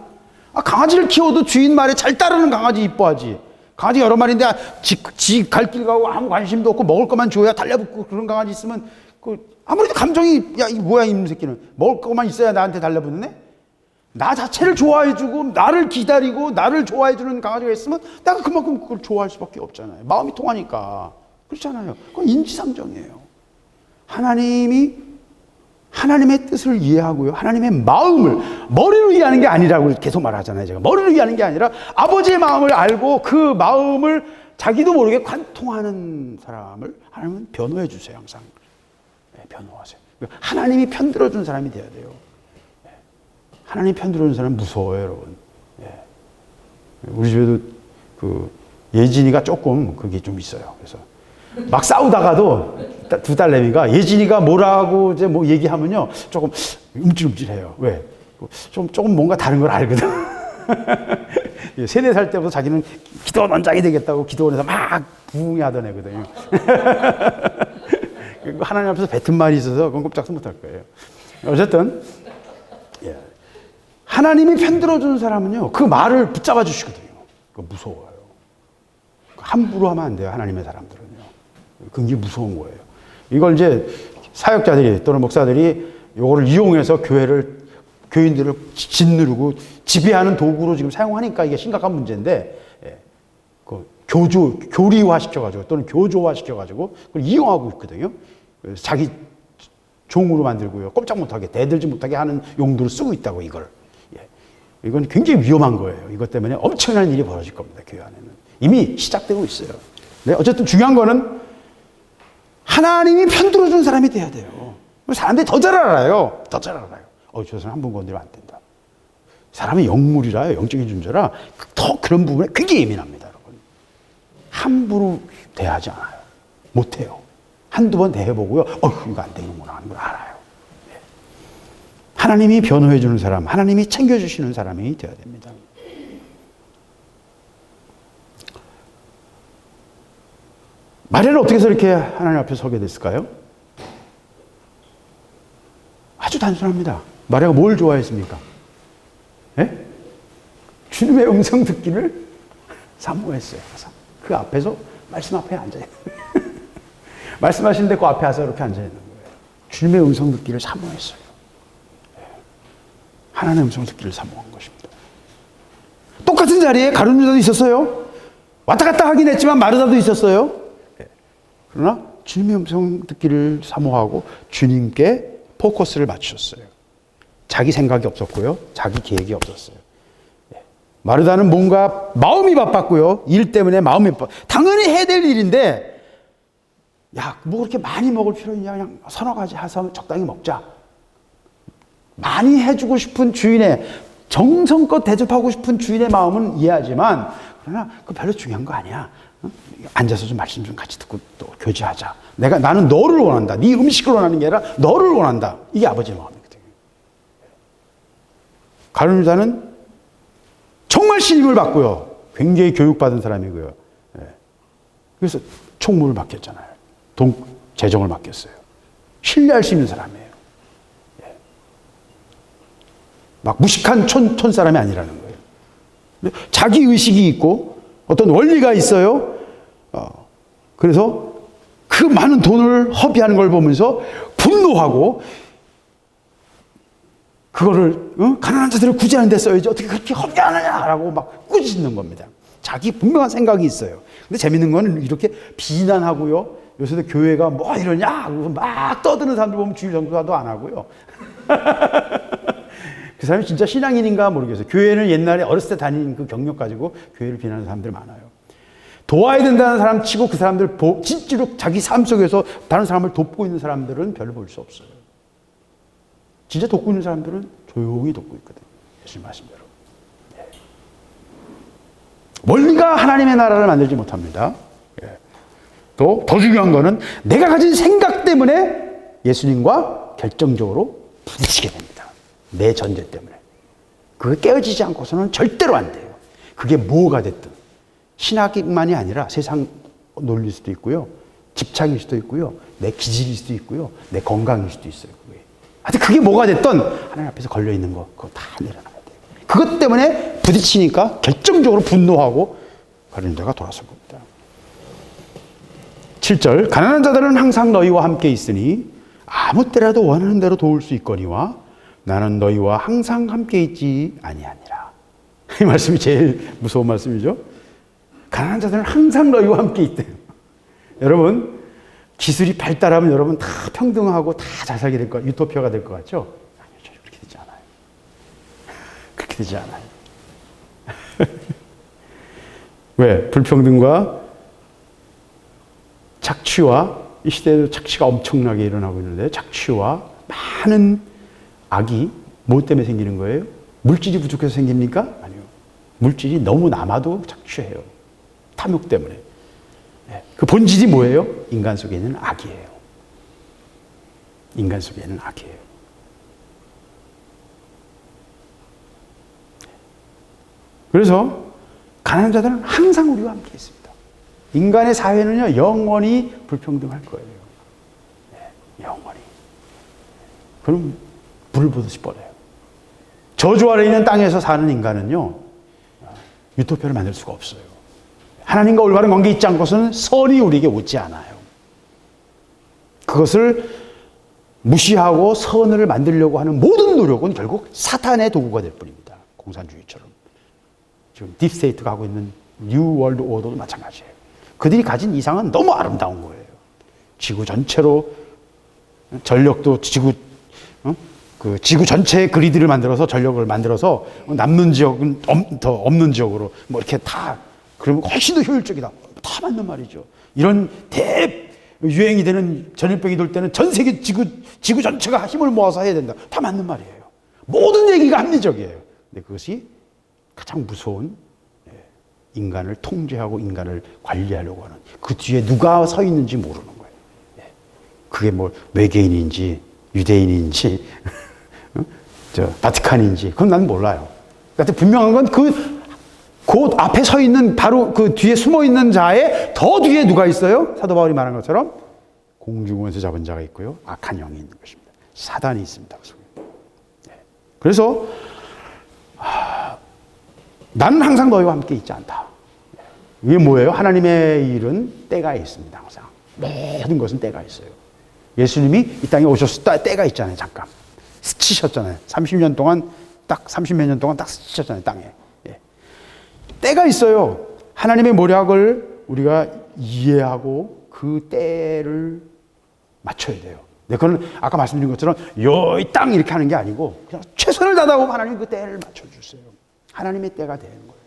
강아지를 키워도 주인 말에 잘 따르는 강아지 이뻐하지. 강아지 여러 마리인데 지 갈 길 가고 아무 관심도 없고 먹을 것만 줘야 달려붙고 그런 강아지 있으면 아무래도 감정이, 야, 이게 뭐야, 이놈 새끼는. 먹을 것만 있어야 나한테 달려붙네? 나 자체를 좋아해주고 나를 기다리고 나를 좋아해주는 강아지가 있으면 내가 그만큼 그걸 좋아할 수밖에 없잖아요. 마음이 통하니까. 그렇잖아요. 그건 인지상정이에요. 하나님의 뜻을 이해하고요. 하나님의 마음을 머리로 이해하는 게 아니라고 계속 말하잖아요. 제가 머리로 이해하는 게 아니라 아버지의 마음을 알고 그 마음을 자기도 모르게 관통하는 사람을 하나님은 변호해 주세요. 항상. 변호하세요. 하나님이 편들어준 사람이 돼야 돼요. 하나님 편들어준 사람은 무서워요, 여러분. 우리 집에도 예진이가 조금 그게 좀 있어요. 그래서 막 싸우다가도 두 딸내미가 예진이가 뭐라고 이제 뭐 얘기하면요 조금 움찔움찔해요. 왜? 조금 뭔가 다른 걸 알거든. 세네 살 때부터 자기는 기도원 원장이 되겠다고 기도원에서 막 부흥하던 애거든요. 하나님 앞에서 뱉은 말이 있어서 그건 꼼짝도 못할 거예요. 어쨌든 하나님이 편들어주는 사람은요, 그 말을 붙잡아 주시거든요. 그거 무서워요. 함부로 하면 안 돼요, 하나님의 사람들은요. 그게 무서운 거예요. 이걸 이제 사역자들이 또는 목사들이 이거를 이용해서 교인들을 짓누르고 지배하는 도구로 지금 사용하니까 이게 심각한 문제인데, 그 교리화 시켜가지고 또는 교조화 시켜가지고 그걸 이용하고 있거든요. 자기 종으로 만들고요. 꼼짝 못하게, 대들지 못하게 하는 용도로 쓰고 있다고, 이걸. 이건 굉장히 위험한 거예요. 이것 때문에 엄청난 일이 벌어질 겁니다, 교회 안에는. 이미 시작되고 있어요. 네, 어쨌든 중요한 거는 하나님이 편들어준 사람이 돼야 돼요. 사람들이 더 잘 알아요. 더 잘 알아요. 저 사람 한 번 건드리면 안 된다. 사람이 영물이라, 영적인 존재라 더 그런 부분에 굉장히 예민합니다, 여러분. 함부로 대하지 않아요. 못해요. 한두 번 대해보고요. 이거 안 되는구나 하는 걸 알아요. 네. 하나님이 변호해주는 사람, 하나님이 챙겨주시는 사람이 되어야 됩니다. 마리아는 어떻게 해서 이렇게 하나님 앞에 서게 됐을까요? 아주 단순합니다. 마리아가 뭘 좋아했습니까? 예? 주님의 음성 듣기를 사모했어요. 그 앞에서 말씀 앞에 앉아있는 거예요. 말씀하시는데 그 앞에 와서 이렇게 앉아있는 거예요. 주님의 음성 듣기를 사모했어요. 하나님의 음성 듣기를 사모한 것입니다. 똑같은 자리에 가룟 유다도 있었어요. 왔다 갔다 하긴 했지만 마르다도 있었어요. 그러나 주님의 음성 듣기를 사모하고 주님께 포커스를 맞추셨어요. 자기 생각이 없었고요. 자기 계획이 없었어요. 마르다는 뭔가 마음이 바빴고요. 일 때문에 마음이 바빠. 당연히 해야 될 일인데, 뭐 그렇게 많이 먹을 필요 있냐. 그냥 서너 가지 해서 적당히 먹자. 많이 해주고 싶은 주인의, 정성껏 대접하고 싶은 주인의 마음은 이해하지만, 그러나 그 별로 중요한 거 아니야. 앉아서 좀 말씀 좀 같이 듣고 또 교제하자. 나는 너를 원한다. 네 음식을 원하는 게 아니라 너를 원한다. 이게 아버지의 마음이거든요. 가룟 유다는 정말 신임을 받고요. 굉장히 교육받은 사람이고요. 그래서 총무를 맡겼잖아요. 재정을 맡겼어요. 신뢰할 수 있는 사람이에요. 막 무식한 촌 사람이 아니라는 거예요. 자기 의식이 있고 어떤 원리가 있어요. 그래서 그 많은 돈을 허비하는 걸 보면서 분노하고, 그거를 가난한 자들을 구제하는 데 써야지 어떻게 그렇게 허비하느냐라고 막 꾸짖는 겁니다. 자기 분명한 생각이 있어요. 근데 재밌는 건 이렇게 비난하고요. 요새도 교회가 뭐 이러냐 막 떠드는 사람들 보면 주일 정도도 안 하고요. 그 사람이 진짜 신앙인인가 모르겠어요. 교회는 옛날에 어렸을 때 다닌 그 경력 가지고 교회를 비난하는 사람들 많아요. 도와야 된다는 사람 치고 그 사람들 진짜로 자기 삶 속에서 다른 사람을 돕고 있는 사람들은 별로 볼 수 없어요. 진짜 돕고 있는 사람들은 조용히 돕고 있거든요. 예수님 말씀대로. 원리가 하나님의 나라를 만들지 못합니다. 또 더 중요한 거는 내가 가진 생각 때문에 예수님과 결정적으로 부딪히게 됩니다. 내 전제 때문에. 그게 깨어지지 않고서는 절대로 안 돼요. 그게 뭐가 됐든. 신학만이 아니라 세상 논리일 수도 있고요. 집착일 수도 있고요. 내 기질일 수도 있고요. 내 건강일 수도 있어요. 하여튼 그게 뭐가 됐든 하나님 앞에서 걸려있는 거 그거 다 내려놔야 돼요. 그것 때문에 부딪히니까 결정적으로 분노하고 가룟 유다가 돌아선 겁니다. 7절 가난한 자들은 항상 너희와 함께 있으니 아무 때라도 원하는 대로 도울 수 있거니와 나는 너희와 항상 함께 있지 아니하니라. 이 말씀이 제일 무서운 말씀이죠. 가난한 자들은 항상 너희와 함께 있대요. 여러분 기술이 발달하면 여러분 다 평등하고 다 잘 살게 될 것, 유토피아가 될 것 같죠? 아니요, 그렇게 되지 않아요. 그렇게 되지 않아요. 왜? 불평등과 착취와, 이 시대에도 착취가 엄청나게 일어나고 있는데, 착취와 많은 악이 뭐 때문에 생기는 거예요? 물질이 부족해서 생깁니까? 아니요. 물질이 너무 남아도 착취해요. 탐욕 때문에. 그 본질이 뭐예요? 인간 속에 있는 악이에요. 인간 속에 있는 악이에요. 그래서 가난한 자들은 항상 우리와 함께 있습니다. 인간의 사회는요, 영원히 불평등할 거예요. 네, 영원히. 그럼 불을 보듯이 뻗어요. 저주 아래 있는 땅에서 사는 인간은요, 유토피아를 만들 수가 없어요. 하나님과 올바른 관계 있지 않고서는 선이 우리에게 오지 않아요. 그것을 무시하고 선을 만들려고 하는 모든 노력은 결국 사탄의 도구가 될 뿐입니다. 공산주의처럼. 지금 딥스테이트가 하고 있는 뉴 월드 오더도 마찬가지예요. 그들이 가진 이상은 너무 아름다운 거예요. 지구 전체로 전력도 지구 전체의 그리드를 만들어서 전력을 만들어서 남는 지역은 더 없는 지역으로 뭐 이렇게 다 그러면 훨씬 더 효율적이다. 다 맞는 말이죠. 이런 유행이 되는 전염병이 돌 때는 전 세계 지구 전체가 힘을 모아서 해야 된다. 다 맞는 말이에요. 모든 얘기가 합리적이에요. 근데 그것이 가장 무서운 인간을 통제하고 인간을 관리하려고 하는 그 뒤에 누가 서 있는지 모르는 거예요. 그게 뭐 외계인인지 유대인인지 바티칸인지 그건 난 몰라요. 그러니까 분명한 건 그 앞에 서 있는 바로 그 뒤에 숨어 있는 자의 더 뒤에 누가 있어요? 사도 바울이 말한 것처럼 공중원수 잡은 자가 있고요. 악한 영이 있는 것입니다. 사단이 있습니다. 그래서 나는 항상 너희와 함께 있지 않다. 이게 뭐예요? 하나님의 일은 때가 있습니다. 항상. 모든 것은 때가 있어요. 예수님이 이 땅에 오셨을 때 때가 있잖아요. 잠깐. 스치셨잖아요. 30년 동안 딱 30몇 년 동안 딱 스치셨잖아요. 땅에. 때가 있어요. 하나님의 모략을 우리가 이해하고 그 때를 맞춰야 돼요. 그건 아까 말씀드린 것처럼 이 땅 이렇게 하는 게 아니고 그냥 최선을 다하고 하나님 그 때를 맞춰주세요. 하나님의 때가 되는 거예요.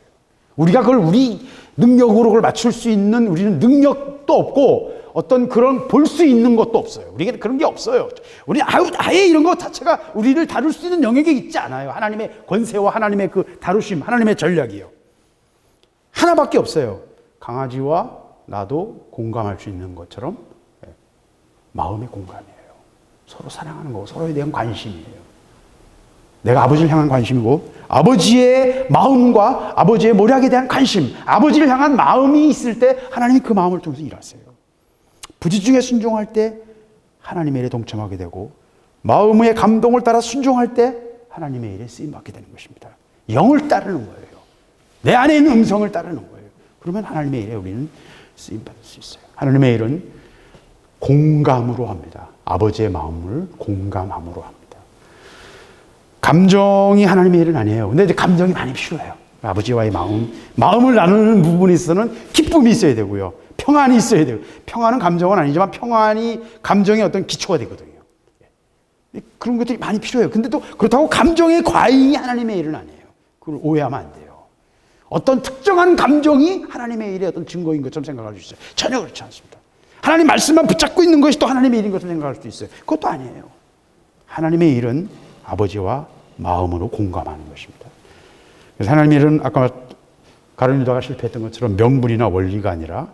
우리가 그걸 우리 능력으로 그걸 맞출 수 있는 우리는 능력도 없고 어떤 그런 볼 수 있는 것도 없어요. 우리에게 그런 게 없어요. 우리 아예 이런 것 자체가 우리를 다룰 수 있는 영역에 있지 않아요. 하나님의 권세와 하나님의 그 다루심, 하나님의 전략이요. 하나밖에 없어요. 강아지와 나도 공감할 수 있는 것처럼 마음의 공감이에요. 서로 사랑하는 거고 서로에 대한 관심이에요. 내가 아버지를 향한 관심이고 아버지의 마음과 아버지의 모략에 대한 관심, 아버지를 향한 마음이 있을 때 하나님이 그 마음을 통해서 일하세요. 부지중에 순종할 때 하나님의 일에 동참하게 되고 마음의 감동을 따라 순종할 때 하나님의 일에 쓰임받게 되는 것입니다. 영을 따르는 거예요. 내 안에 있는 음성을 따르는 거예요. 그러면 하나님의 일에 우리는 쓰임받을 수 있어요. 하나님의 일은 공감으로 합니다. 아버지의 마음을 공감함으로 합니다. 감정이 하나님의 일은 아니에요. 근데 이제 감정이 많이 필요해요. 아버지와의 마음을 나누는 부분에 있어서는 기쁨이 있어야 되고요. 평안이 있어야 되고, 평안은 감정은 아니지만 평안이 감정의 어떤 기초가 되거든요. 그런 것들이 많이 필요해요. 근데 또 그렇다고 감정의 과잉이 하나님의 일은 아니에요. 그걸 오해하면 안 돼요. 어떤 특정한 감정이 하나님의 일의 어떤 증거인 것처럼 생각할 수 있어요. 전혀 그렇지 않습니다. 하나님 말씀만 붙잡고 있는 것이 또 하나님의 일인 것처럼 생각할 수도 있어요. 그것도 아니에요. 하나님의 일은 아버지와 마음으로 공감하는 것입니다. 그래서 하나님의 일은 아까 가룟 유다가 실패했던 것처럼 명분이나 원리가 아니라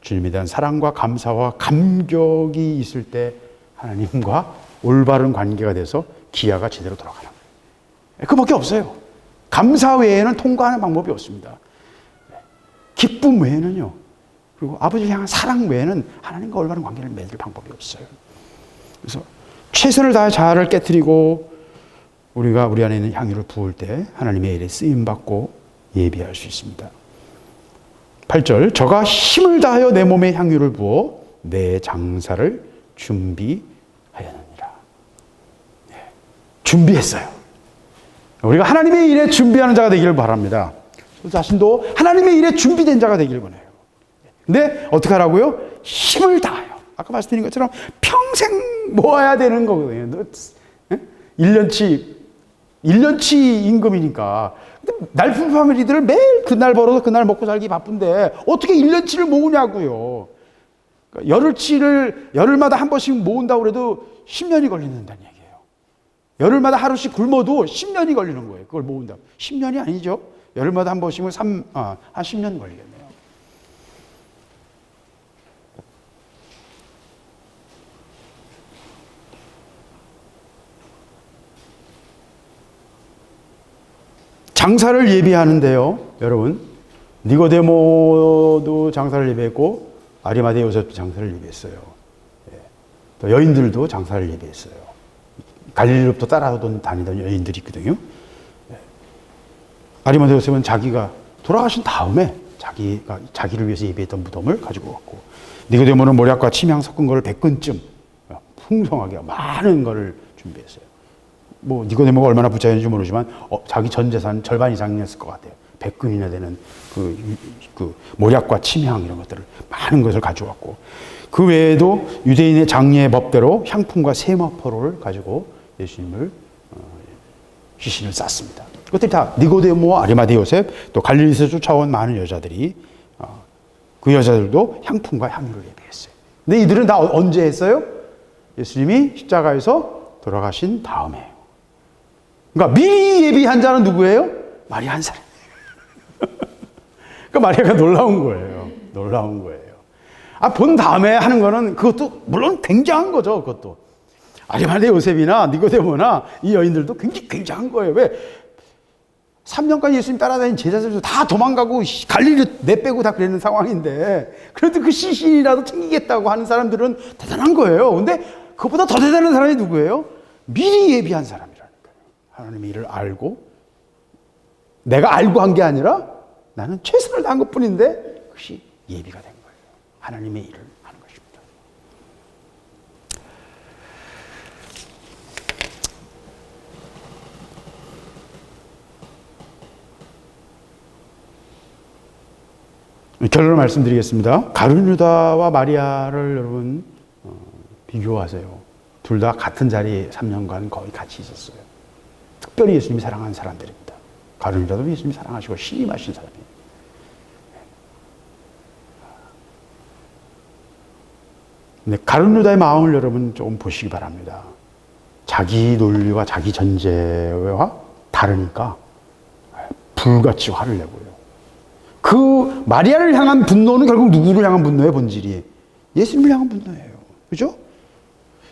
주님에 대한 사랑과 감사와 감격이 있을 때 하나님과 올바른 관계가 돼서 기아가 제대로 돌아가는 거예요. 그밖에 없어요. 감사 외에는 통과하는 방법이 없습니다. 기쁨 외에는요. 그리고 아버지를 향한 사랑 외에는 하나님과 올바른 관계를 맺을 방법이 없어요. 그래서 최선을 다해 자아를 깨트리고 우리가 우리 안에 있는 향유를 부을 때 하나님의 일에 쓰임받고 예비할 수 있습니다. 8절 저가 힘을 다하여 내 몸에 향유를 부어 내 장사를 준비하였느니라. 네. 준비했어요. 우리가 하나님의 일에 준비하는 자가 되기를 바랍니다. 저 자신도 하나님의 일에 준비된 자가 되기를 원해요. 근데 어떻게 하라고요? 힘을 다하여. 아까 말씀드린 것처럼 평생 모아야 되는 거거든요. 1년치 임금이니까. 근데 날품 패밀리들을 매일 그날 벌어서 그날 먹고 살기 바쁜데 어떻게 1년치를 모으냐고요. 그러니까 열흘마다 한 번씩 모은다고 해도 10년이 걸린다는 얘기예요. 열흘마다 하루씩 굶어도 10년이 걸리는 거예요. 그걸 모은다. 10년이 아니죠. 열흘마다 한 번씩은 한 10년 걸리겠네요. 장사를 예비하는데요, 여러분, 니고데모도 장사를 예배했고 아리마대 요셉도 장사를 예배했어요. 예. 또 여인들도 장사를 예배했어요. 갈릴리로부터 다니던 여인들이 있거든요. 예. 아리마대 요셉은 자기가 돌아가신 다음에 자기를 위해서 예배했던 무덤을 가지고 왔고, 니고데모는 모략과 침향 섞은 걸 100근쯤 풍성하게 많은 거를 준비했어요. 뭐 니고데모가 얼마나 부자였는지 모르지만 자기 전 재산 절반 이상이었을 것 같아요. 100근이나 되는 그 모략과 침향 이런 것들을 많은 것을 가져왔고, 그 외에도 유대인의 장례 법대로 향품과 세마포를 가지고 예수님을 시신을 쌌습니다. 그것들이 다 니고데모와 아리마대 요셉, 또 갈릴리에서 쫓아온 많은 여자들이, 그 여자들도 향품과 향유를 예배했어요. 근데 이들은 다 언제 했어요? 예수님이 십자가에서 돌아가신 다음에. 그러니까 미리 예비한 자는 누구예요? 마리아 한 사람. 그러니까 마리아가 놀라운 거예요. 놀라운 거예요. 본 다음에 하는 거는 그것도 물론 굉장한 거죠. 그것도. 아리마대 요셉이나 니고데모나 이 여인들도 굉장히 굉장한 거예요. 왜? 3년간 예수님 따라다닌 제자들도 다 도망가고 갈릴리 내빼고 다 그랬는 상황인데, 그래도 그 시신이라도 챙기겠다고 하는 사람들은 대단한 거예요. 근데 그것보다 더 대단한 사람이 누구예요? 미리 예비한 사람이라니까요. 하나님의 일을 알고, 내가 알고 한 게 아니라 나는 최선을 다한 것뿐인데 그것이 예비가 된 거예요. 하나님의 일을 하는 것입니다. 결론을 말씀드리겠습니다. 가룟 유다와 마리아를 여러분 비교하세요. 둘 다 같은 자리에 3년간 거의 같이 있었어요. 특별히 예수님이 사랑하는 사람들입니다. 가룟 유다도 예수님이 사랑하시고 신임하신 사람이에요. 근데 가룟 유다의 마음을 여러분 좀 보시기 바랍니다. 자기 논리와 자기 전제와 다르니까 불같이 화를 내고요. 그 마리아를 향한 분노는 결국 누구를 향한 분노의 본질이 예수님을 향한 분노예요. 그죠?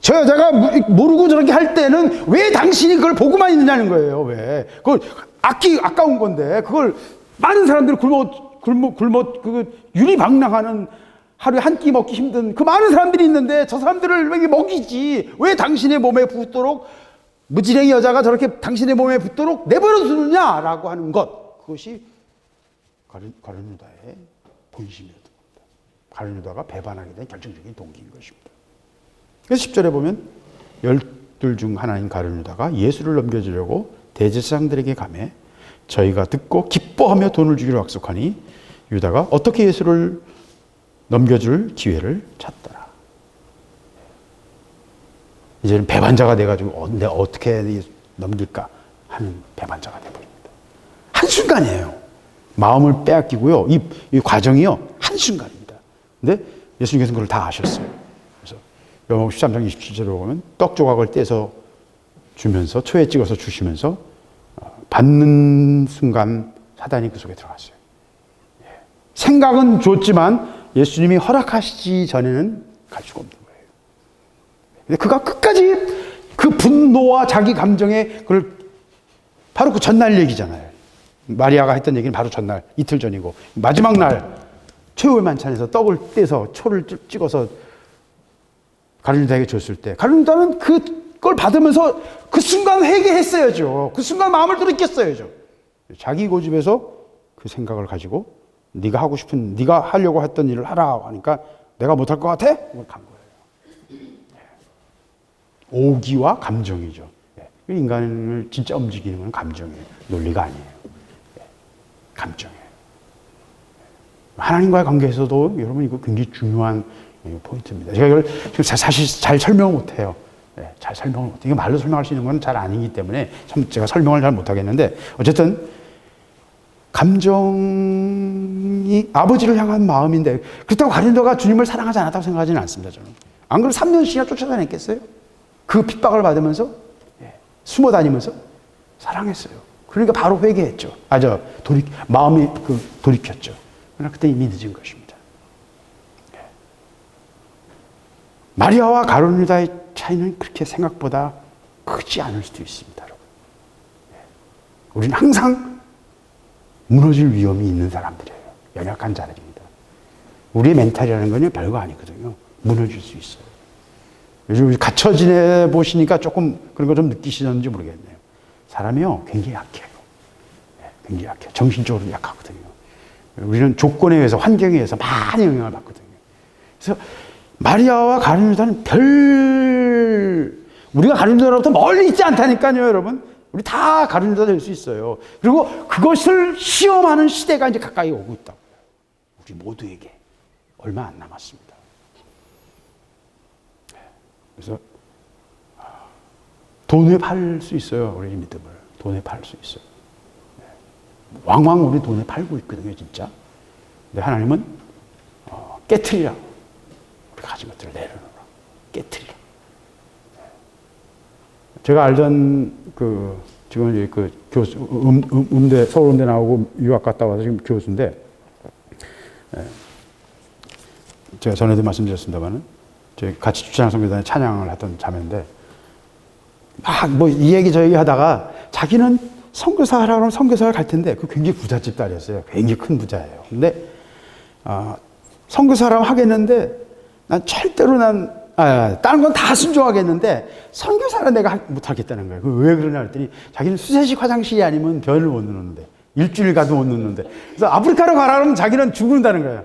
저 여자가 모르고 저렇게 할 때는 왜 당신이 그걸 보고만 있느냐는 거예요. 왜? 그걸 아까운 건데 그걸 많은 사람들이 그 유리방랑하는, 하루에 한 끼 먹기 힘든 그 많은 사람들이 있는데 저 사람들을 왜 먹이지? 왜 당신의 몸에 붙도록, 무지랭이 여자가 저렇게 당신의 몸에 붙도록 내버려 두느냐라고 하는 것, 그것이 가룟 유다의 본심이었던 겁니다. 가룟 유다가 배반하게 된 결정적인 동기인 것입니다. 그래서 10절에 보면 12 중 하나인 가룟 유다가 예수를 넘겨주려고 대제사장들에게 가매 저희가 듣고 기뻐하며 돈을 주기로 약속하니 유다가 어떻게 예수를 넘겨줄 기회를 찾더라. 이제는 배반자가 돼가지고 내가 어떻게 넘길까 하는 배반자가 돼버립니다. 한순간이에요. 마음을 빼앗기고요. 이 과정이요. 한순간입니다. 근데 예수님께서는 그걸 다 아셨어요. 그래서 요한복음 13장 27절에 보면 떡 조각을 떼서 주면서 초에 찍어서 주시면서 받는 순간 사단이 그 속에 들어갔어요. 생각은 좋지만 예수님이 허락하시기 전에는 갈 수가 없는 거예요. 근데 그가 끝까지 그 분노와 자기 감정에 그걸 바로 그 전날 얘기잖아요. 마리아가 했던 얘기는 바로 전날, 이틀 전이고 마지막 날 최후의 만찬에서 떡을 떼서 초를 찍어서 가룟 유다에게 줬을 때 가룟 유다는 그걸 받으면서 그 순간 회개했어야죠. 그 순간 마음을 돌이켰어야죠. 자기 고집에서 그 생각을 가지고 네가 하고 싶은, 네가 하려고 했던 일을 하라 하니까 내가 못할 것 같아? 그걸 간 거예요. 오기와 감정이죠. 인간을 진짜 움직이는 건 감정이에요. 논리가 아니에요. 감정이에요. 하나님과의 관계에서도 여러분 이거 굉장히 중요한 포인트입니다. 제가 이걸 지금 사실 잘 설명을 못해요. 잘 설명을 못해요. 이거 말로 설명할 수 있는 건 잘 아니기 때문에 참 제가 설명을 잘 못하겠는데, 어쨌든 감정이 아버지를 향한 마음인데, 그렇다고 가룟 유다가 주님을 사랑하지 않았다고 생각하지는 않습니다. 저는. 안 그래도 3년씩이나 쫓아다녔겠어요? 그 핍박을 받으면서 숨어 다니면서 사랑했어요. 그러니까 바로 회개했죠. 마음이 돌이켰죠. 그러나 그때 이미 늦은 것입니다. 마리아와 가룟 유다의 차이는 그렇게 생각보다 크지 않을 수도 있습니다, 여러분. 우리는 항상 무너질 위험이 있는 사람들이에요. 연약한 자들입니다. 우리의 멘탈이라는 건 별거 아니거든요. 무너질 수 있어요. 요즘 갇혀 지내 보시니까 조금 그런 거 좀 느끼시는지 모르겠네요. 사람이요, 굉장히 약해요. 굉장히 약해요. 정신적으로 약하거든요. 우리는 조건에 의해서, 환경에 의해서 많이 영향을 받거든요. 그래서 마리아와 가룟 유다는 우리가 가룟 유다로부터 멀리 있지 않다니까요, 여러분. 우리 다 가룟 유다 될 수 있어요. 그리고 그것을 시험하는 시대가 이제 가까이 오고 있다고요. 우리 모두에게 얼마 안 남았습니다. 그래서 돈에 팔 수 있어요, 우리 믿음을. 돈에 팔 수 있어요. 왕왕 우리 돈에 팔고 있거든요, 진짜. 근데 하나님은 깨트리라. 우리가 가진 것들을 내려놓으라. 깨트리라. 제가 알던 지금 이제 교수, 음대, 서울음대 나오고 유학 갔다 와서 지금 교수인데, 제가 전에도 말씀드렸습니다만은, 저희 같이 주차장 성교단에 찬양을 했던 자매인데, 막 이 얘기 저 얘기 하다가 자기는 선교사 하라고 하면 선교사를 갈 텐데, 그 굉장히 부잣집 딸이었어요. 굉장히 큰 부자예요. 근데, 선교사라고 하겠는데, 난 절대로 다른 건 다 순종하겠는데, 선교사는 내가 못하겠다는 거예요. 왜 그러냐 했더니, 자기는 수세식 화장실이 아니면 변을 못 넣는데, 일주일 가도 못 넣는데. 그래서 아프리카로 가라 그러면 자기는 죽는다는 거예요.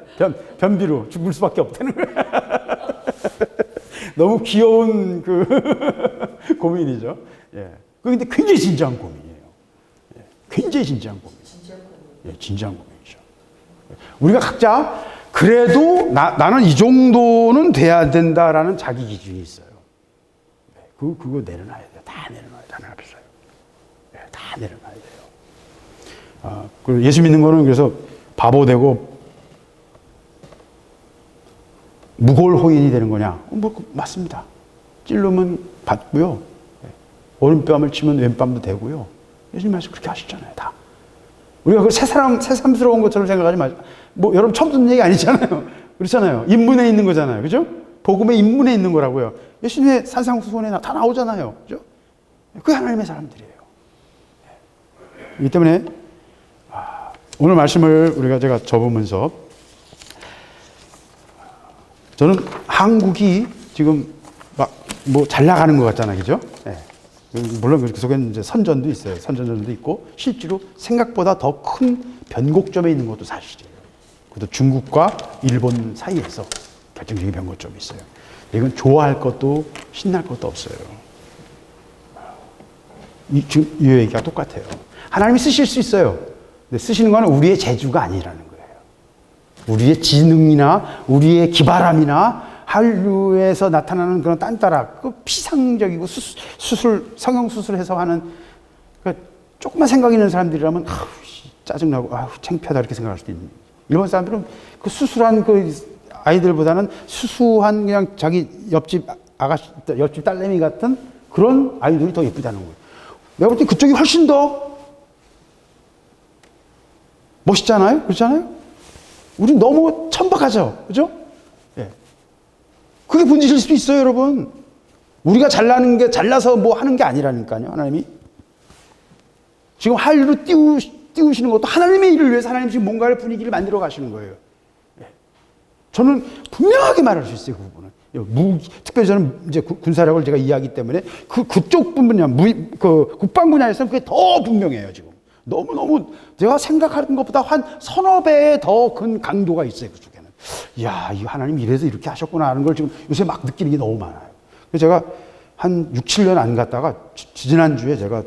변비로 죽을 수밖에 없다는 거예요. 너무 귀여운 고민이죠. 예. 그런데 굉장히 진지한 고민이에요. 예. 굉장히 진지한 고민. 예, 진지한 고민이죠. 우리가 각자 그래도 나는 이 정도는 돼야 된다라는 자기 기준이 있어요. 예. 그거 내려놔야 돼요. 다 내려놔야 돼요. 하나님 앞에서요. 예, 다 내려놔야 돼요. 그리고 예수 믿는 거는 그래서 바보 되고 무골호인이 되는 거냐? 맞습니다. 찔르면 받고요. 오른뺨을 치면 왼뺨도 되고요. 예수님 말씀 그렇게 하시잖아요, 다. 우리가 그 새삼스러운 것처럼 생각하지 마세요. 여러분 처음 듣는 얘기 아니잖아요. 그렇잖아요. 인문에 있는 거잖아요. 그죠? 복음의 인문에 있는 거라고요. 예수님의 산상수훈에 다 나오잖아요. 그죠? 그게 하나님의 사람들이에요. 이 때문에 오늘 말씀을 제가 접으면서 저는 한국이 지금 잘 나가는 것 같잖아요. 그죠? 네. 물론 그 속에는 이제 선전도 있어요. 선전전도 있고, 실제로 생각보다 더 큰 변곡점에 있는 것도 사실이에요. 그것도 중국과 일본 사이에서 결정적인 변곡점이 있어요. 이건 좋아할 것도 신날 것도 없어요. 지금 이 얘기가 똑같아요. 하나님이 쓰실 수 있어요. 근데 쓰시는 건 우리의 재주가 아니라는 거예요. 우리의 지능이나 우리의 기발함이나 한류에서 나타나는 그런 딴따라, 피상적이고 성형수술해서 하는, 조금만 생각 있는 사람들이라면, 짜증나고, 창피하다 이렇게 생각할 수도 있는. 일본 사람들은 그 수술한 아이들보다는 수수한 그냥 자기 옆집 딸내미 같은 그런 아이들이 더 예쁘다는 거예요. 내가 볼 때 그쪽이 훨씬 더 멋있잖아요? 그렇잖아요? 우리 너무 천박하죠? 그죠? 예. 그게 본질일 수도 있어요, 여러분. 우리가 잘나서 뭐 하는 게 아니라니까요, 하나님이. 지금 한류로 띄우시는 것도 하나님의 일을 위해서 하나님이 지금 뭔가를 분위기를 만들어 가시는 거예요. 예. 저는 분명하게 말할 수 있어요, 그 부분은. 특별히 저는 이제 군사력을 제가 이해하기 때문에 그쪽 분야, 국방 분야에서는 그게 더 분명해요, 지금. 너무너무 제가 생각하는 것보다 한 서너 배의 더 큰 강도가 있어요, 그쪽에는. 이야, 이 하나님 이래서 이렇게 하셨구나 하는 걸 지금 요새 막 느끼는 게 너무 많아요. 그래서 제가 한 6, 7년 안 갔다가 지난주에 제가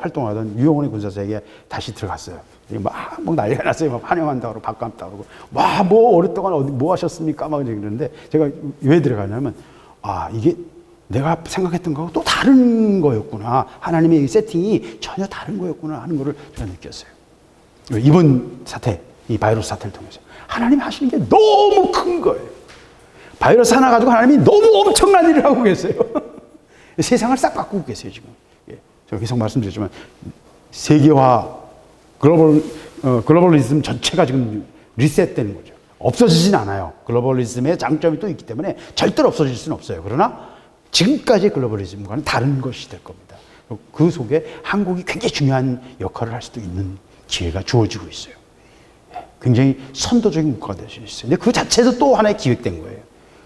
활동하던 유영원의 군사사에게 다시 들어갔어요. 막 난리가 났어요. 막 환영한다고 그러고 반갑다고 그러고 오랫동안 뭐 하셨습니까? 막 이러는데 제가 왜 들어가냐면 이게 내가 생각했던 거하고 또 다른 거였구나. 하나님의 세팅이 전혀 다른 거였구나 하는 거를 제가 느꼈어요. 이번 사태, 이 바이러스 사태를 통해서 하나님이 하시는 게 너무 큰 거예요. 바이러스 하나 가지고 하나님이 너무 엄청난 일을 하고 계세요. 세상을 싹 바꾸고 계세요, 지금. 제가 계속 말씀드렸지만 세계화, 글로벌리즘 전체가 지금 리셋되는 거죠. 없어지진 않아요. 글로벌리즘의 장점이 또 있기 때문에 절대로 없어질 수는 없어요. 그러나 지금까지의 글로벌리즘과는 다른 것이 될 겁니다. 그 속에 한국이 굉장히 중요한 역할을 할 수도 있는 기회가 주어지고 있어요. 굉장히 선도적인 국가가 될 수 있어요. 근데 그 자체에서 또 하나의 기획된 거예요.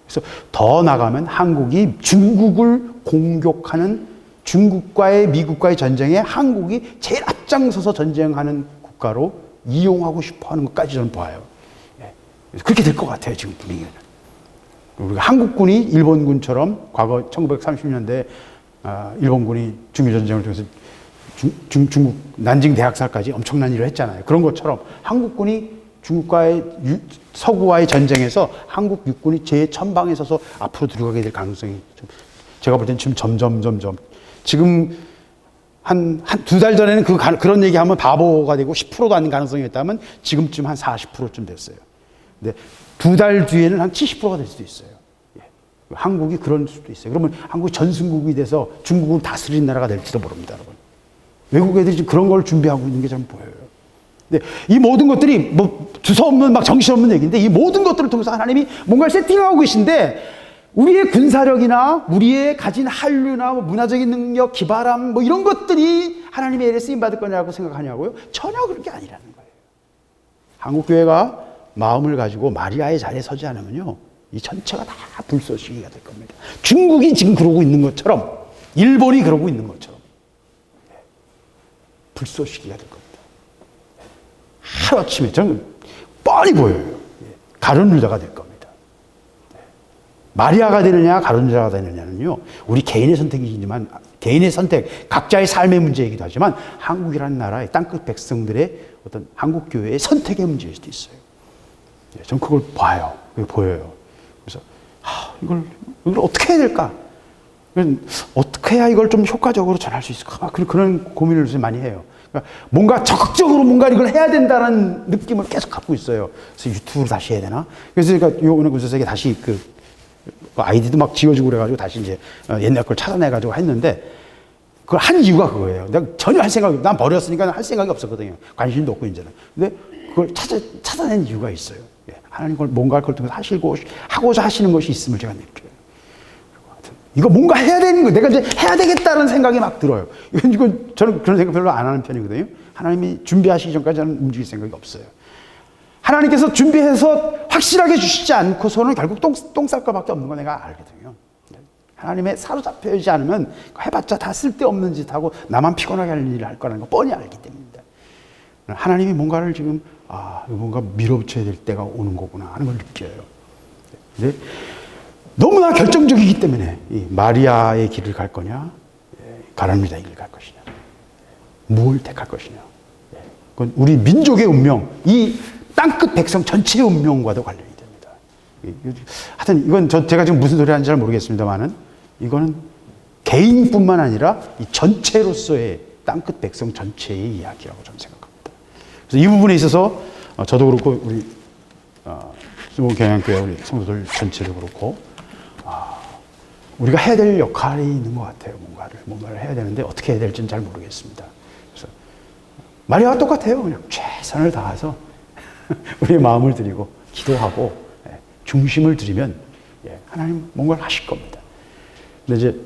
그래서 더 나가면 한국이 중국을 공격하는 중국과의 미국과의 전쟁에 한국이 제일 앞장서서 전쟁하는 국가로 이용하고 싶어 하는 것까지 저는 봐요. 그렇게 될 것 같아요, 지금 분위기는. 우리가 한국군이 일본군처럼 과거 1930년대 일본군이 중일전쟁을 통해서 중국 난징 대학살까지 엄청난 일을 했잖아요. 그런 것처럼 한국군이 중국과의 서구와의 전쟁에서 한국 육군이 제천방에 서서 앞으로 들어가게 될 가능성이 제가 볼 때는 지금 점점 지금 한 두 달 전에는 그런 얘기하면 바보가 되고 10%도 아닌 가능성이었다면 지금쯤 한 40%쯤 됐어요. 근데 두 달 뒤에는 한 70%가 될 수도 있어요. 예. 한국이 그럴 수도 있어요. 그러면 한국이 전승국이 돼서 중국을 다스리는 나라가 될지도 모릅니다, 여러분. 외국 애들이 지금 그런 걸 준비하고 있는 게 좀 보여요. 근데 이 모든 것들이 뭐 두서없는 막 정신없는 얘기인데 이 모든 것들을 통해서 하나님이 뭔가를 세팅하고 계신데 우리의 군사력이나 우리의 가진 한류나 뭐 문화적인 능력, 기발함 뭐 이런 것들이 하나님의 일에 쓰임받을 거냐고 생각하냐고요? 전혀 그런 게 아니라는 거예요. 한국교회가 마음을 가지고 마리아의 자리에 서지 않으면요, 이 전체가 다 불쏘시개가 될 겁니다. 중국이 지금 그러고 있는 것처럼, 일본이 그러고 있는 것처럼 불쏘시개가 될 겁니다. 하루아침에 저는 뻔히 보여요. 가룟 유다가 될 겁니다. 마리아가 되느냐 가룟 유다가 되느냐는요, 우리 개인의 선택이지만, 개인의 선택, 각자의 삶의 문제이기도 하지만 한국이라는 나라의 땅끝 백성들의 어떤 한국교회의 선택의 문제일 수도 있어요. 전 그걸 봐요. 그게 보여요. 그래서 이걸 어떻게 해야 될까? 어떻게 해야 이걸 좀 효과적으로 전할 수 있을까? 그런 고민을 요새 많이 해요. 그러니까 뭔가 적극적으로 뭔가 이걸 해야 된다는 느낌을 계속 갖고 있어요. 그래서 유튜브로 다시 해야 되나? 그래서 제가 요번에 군사세계 다시 그 아이디도 막 지어주고 그래가지고 다시 이제 옛날 걸 찾아내가지고 했는데, 그걸 한 이유가 그거예요. 내가 전혀 할 생각이, 난 버렸으니까 할 생각이 없었거든요. 관심도 없고 이제는. 근데 그걸 찾아낸 이유가 있어요. 하나님 걸 뭔가 그걸 통해서 하고자 하시는 것이 있음을 제가 느껴요. 이거 뭔가 해야 되는 거, 내가 이제 해야 되겠다는 생각이 막 들어요. 이건 저는 그런 생각 별로 안 하는 편이거든요. 하나님이 준비하시기 전까지 저는 움직일 생각이 없어요. 하나님께서 준비해서 확실하게 주시지 않고서는 결국 똥 쌀 거밖에 없는 거 내가 알거든요. 하나님의 사로잡혀지 않으면 해봤자 다 쓸데없는 짓 하고 나만 피곤하게 할 일을 할 거라는 거 뻔히 알기 때문입니다. 하나님이 뭔가를 지금 뭔가 밀어붙여야 될 때가 오는 거구나 하는 걸 느껴요. 근데 너무나 결정적이기 때문에 이 마리아의 길을 갈 거냐, 가룟 유다의 길을 갈 것이냐, 뭘 택할 것이냐, 그건 우리 민족의 운명, 이 땅끝 백성 전체의 운명과도 관련이 됩니다. 하여튼 이건 제가 지금 무슨 소리 하는지 잘 모르겠습니다만은 이거는 개인뿐만 아니라 이 전체로서의 땅끝 백성 전체의 이야기라고 저는 생각합니다. 그래서 이 부분에 있어서 저도 그렇고 우리 수목경향교회 우리 성도들 전체도 그렇고 우리가 해야 될 역할이 있는 것 같아요. 뭔가를 해야 되는데 어떻게 해야 될지는 잘 모르겠습니다. 그래서 마리아와 똑같아요. 그냥 최선을 다해서 우리의 마음을 드리고 기도하고 중심을 들이면 하나님 뭔가를 하실 겁니다. 근데 이제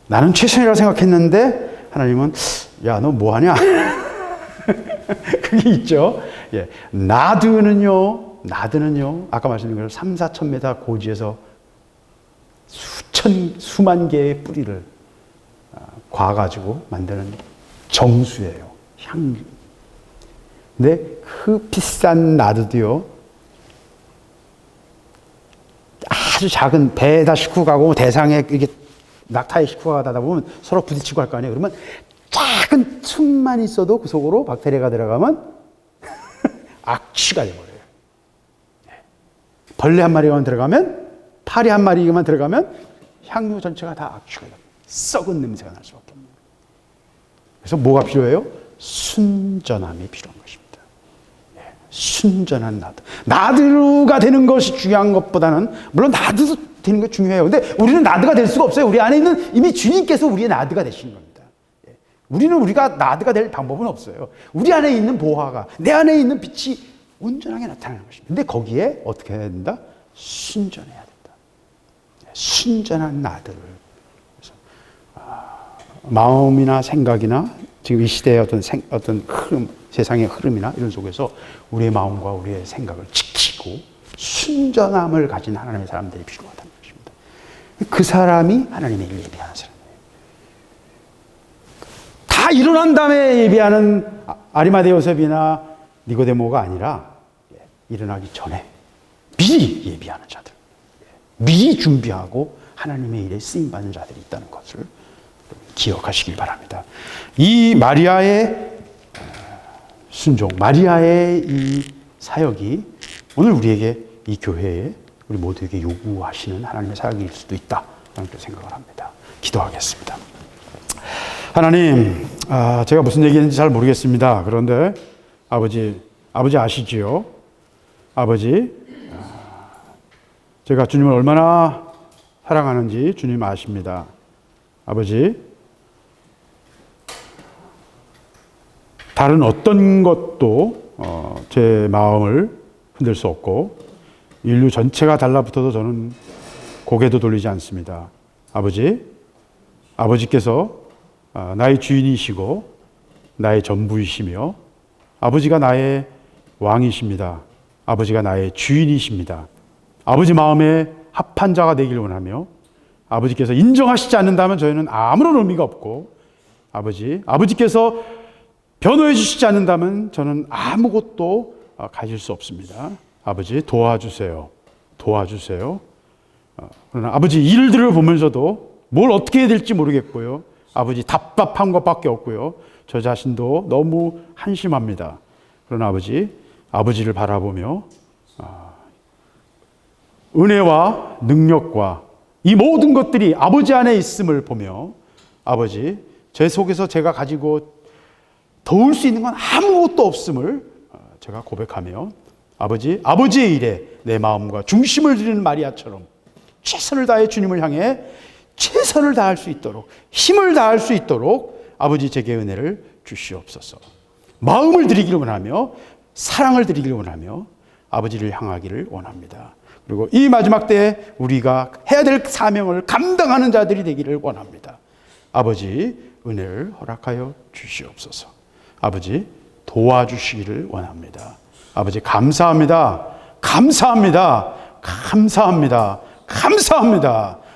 나는 최선이라고 생각했는데 하나님은 야, 너 뭐하냐? 그게 있죠. 나드는요 아까 말씀드린 것처럼 3, 4천 메다 고지에서 수만 개의 뿌리를 과가지고 만드는 정수예요. 향. 근데 그 비싼 나드도요, 아주 작은 배에다 싣고 가고 대상에 이렇게 낙타에 싣고 가다 보면 서로 부딪히고 할 거 아니에요. 그러면 작은 틈만 있어도 그 속으로 박테리아가 들어가면 악취가 돼버려요. 벌레 한 마리만 들어가면, 파리 한 마리만 들어가면 향료 전체가 다 악취가 돼요. 썩은 냄새가 날 수밖에 없는 거예요. 그래서 뭐가 필요해요? 순전함이 필요한 것입니다. 순전한 나드. 나드가 되는 것이 중요한 것보다는, 물론 나드도 되는 게 중요해요. 근데 우리는 나드가 될 수가 없어요. 우리 안에 있는 이미 주님께서 우리의 나드가 되신 겁니다. 우리는 우리가 나드가 될 방법은 없어요. 우리 안에 있는 보화가, 내 안에 있는 빛이 온전하게 나타나는 것입니다. 근데 거기에 어떻게 해야 된다? 순전해야 된다. 순전한 나드를. 그래서 마음이나 생각이나 지금 이 시대의 어떤 흐름, 세상의 흐름이나 이런 속에서 우리의 마음과 우리의 생각을 지키고 순전함을 가진 하나님의 사람들이 필요하다는 것입니다. 그 사람이 하나님의 일을 예비하는 사람이에요. 다 일어난 다음에 예비하는 아리마대 요셉이나 니고데모가 아니라 일어나기 전에 미리 예비하는 자들, 미리 준비하고 하나님의 일에 쓰임받는 자들이 있다는 것을 기억하시길 바랍니다. 이 마리아의 순종, 마리아의 이 사역이 오늘 우리에게, 이 교회에, 우리 모두에게 요구하시는 하나님의 사역일 수도 있다 라는 생각을 합니다. 기도하겠습니다. 하나님, 제가 무슨 얘기했는지 잘 모르겠습니다. 그런데 아버지 아시지요? 아버지, 제가 주님을 얼마나 사랑하는지 주님 아십니다. 아버지, 다른 어떤 것도 제 마음을 흔들 수 없고 인류 전체가 달라붙어도 저는 고개도 돌리지 않습니다. 아버지께서 나의 주인이시고 나의 전부이시며 아버지가 나의 왕이십니다. 아버지가 나의 주인이십니다. 아버지 마음에 합한 자가 되기를 원하며 아버지께서 인정하시지 않는다면 저희는 아무런 의미가 없고 아버지께서 변호해 주시지 않는다면 저는 아무것도 가질 수 없습니다. 아버지 도와주세요. 그러나 아버지 일들을 보면서도 뭘 어떻게 해야 될지 모르겠고요. 아버지 답답한 것밖에 없고요. 저 자신도 너무 한심합니다. 그러나 아버지를 바라보며 은혜와 능력과 이 모든 것들이 아버지 안에 있음을 보며 제 속에서 제가 가지고 도울 수 있는 건 아무것도 없음을 제가 고백하며 아버지의 일에 내 마음과 중심을 드리는 마리아처럼 최선을 다해 주님을 향해 최선을 다할 수 있도록 힘을 다할 수 있도록 아버지 제게 은혜를 주시옵소서. 마음을 드리기를 원하며 사랑을 드리기를 원하며 아버지를 향하기를 원합니다. 그리고 이 마지막 때에 우리가 해야 될 사명을 감당하는 자들이 되기를 원합니다. 아버지 은혜를 허락하여 주시옵소서. 아버지 도와주시기를 원합니다. 아버지 감사합니다.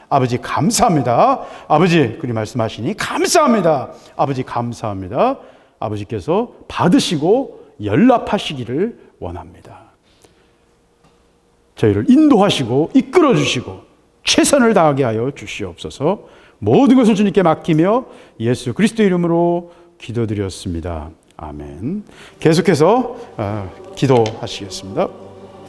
아버지 감사합니다. 아버지 그리 말씀하시니 감사합니다. 아버지 감사합니다. 아버지께서 받으시고 연락하시기를 원합니다. 저희를 인도하시고 이끌어 주시고 최선을 다하게 하여 주시옵소서. 모든 것을 주님께 맡기며 예수 그리스도 이름으로 기도드렸습니다. 아멘. 계속해서 기도하시겠습니다.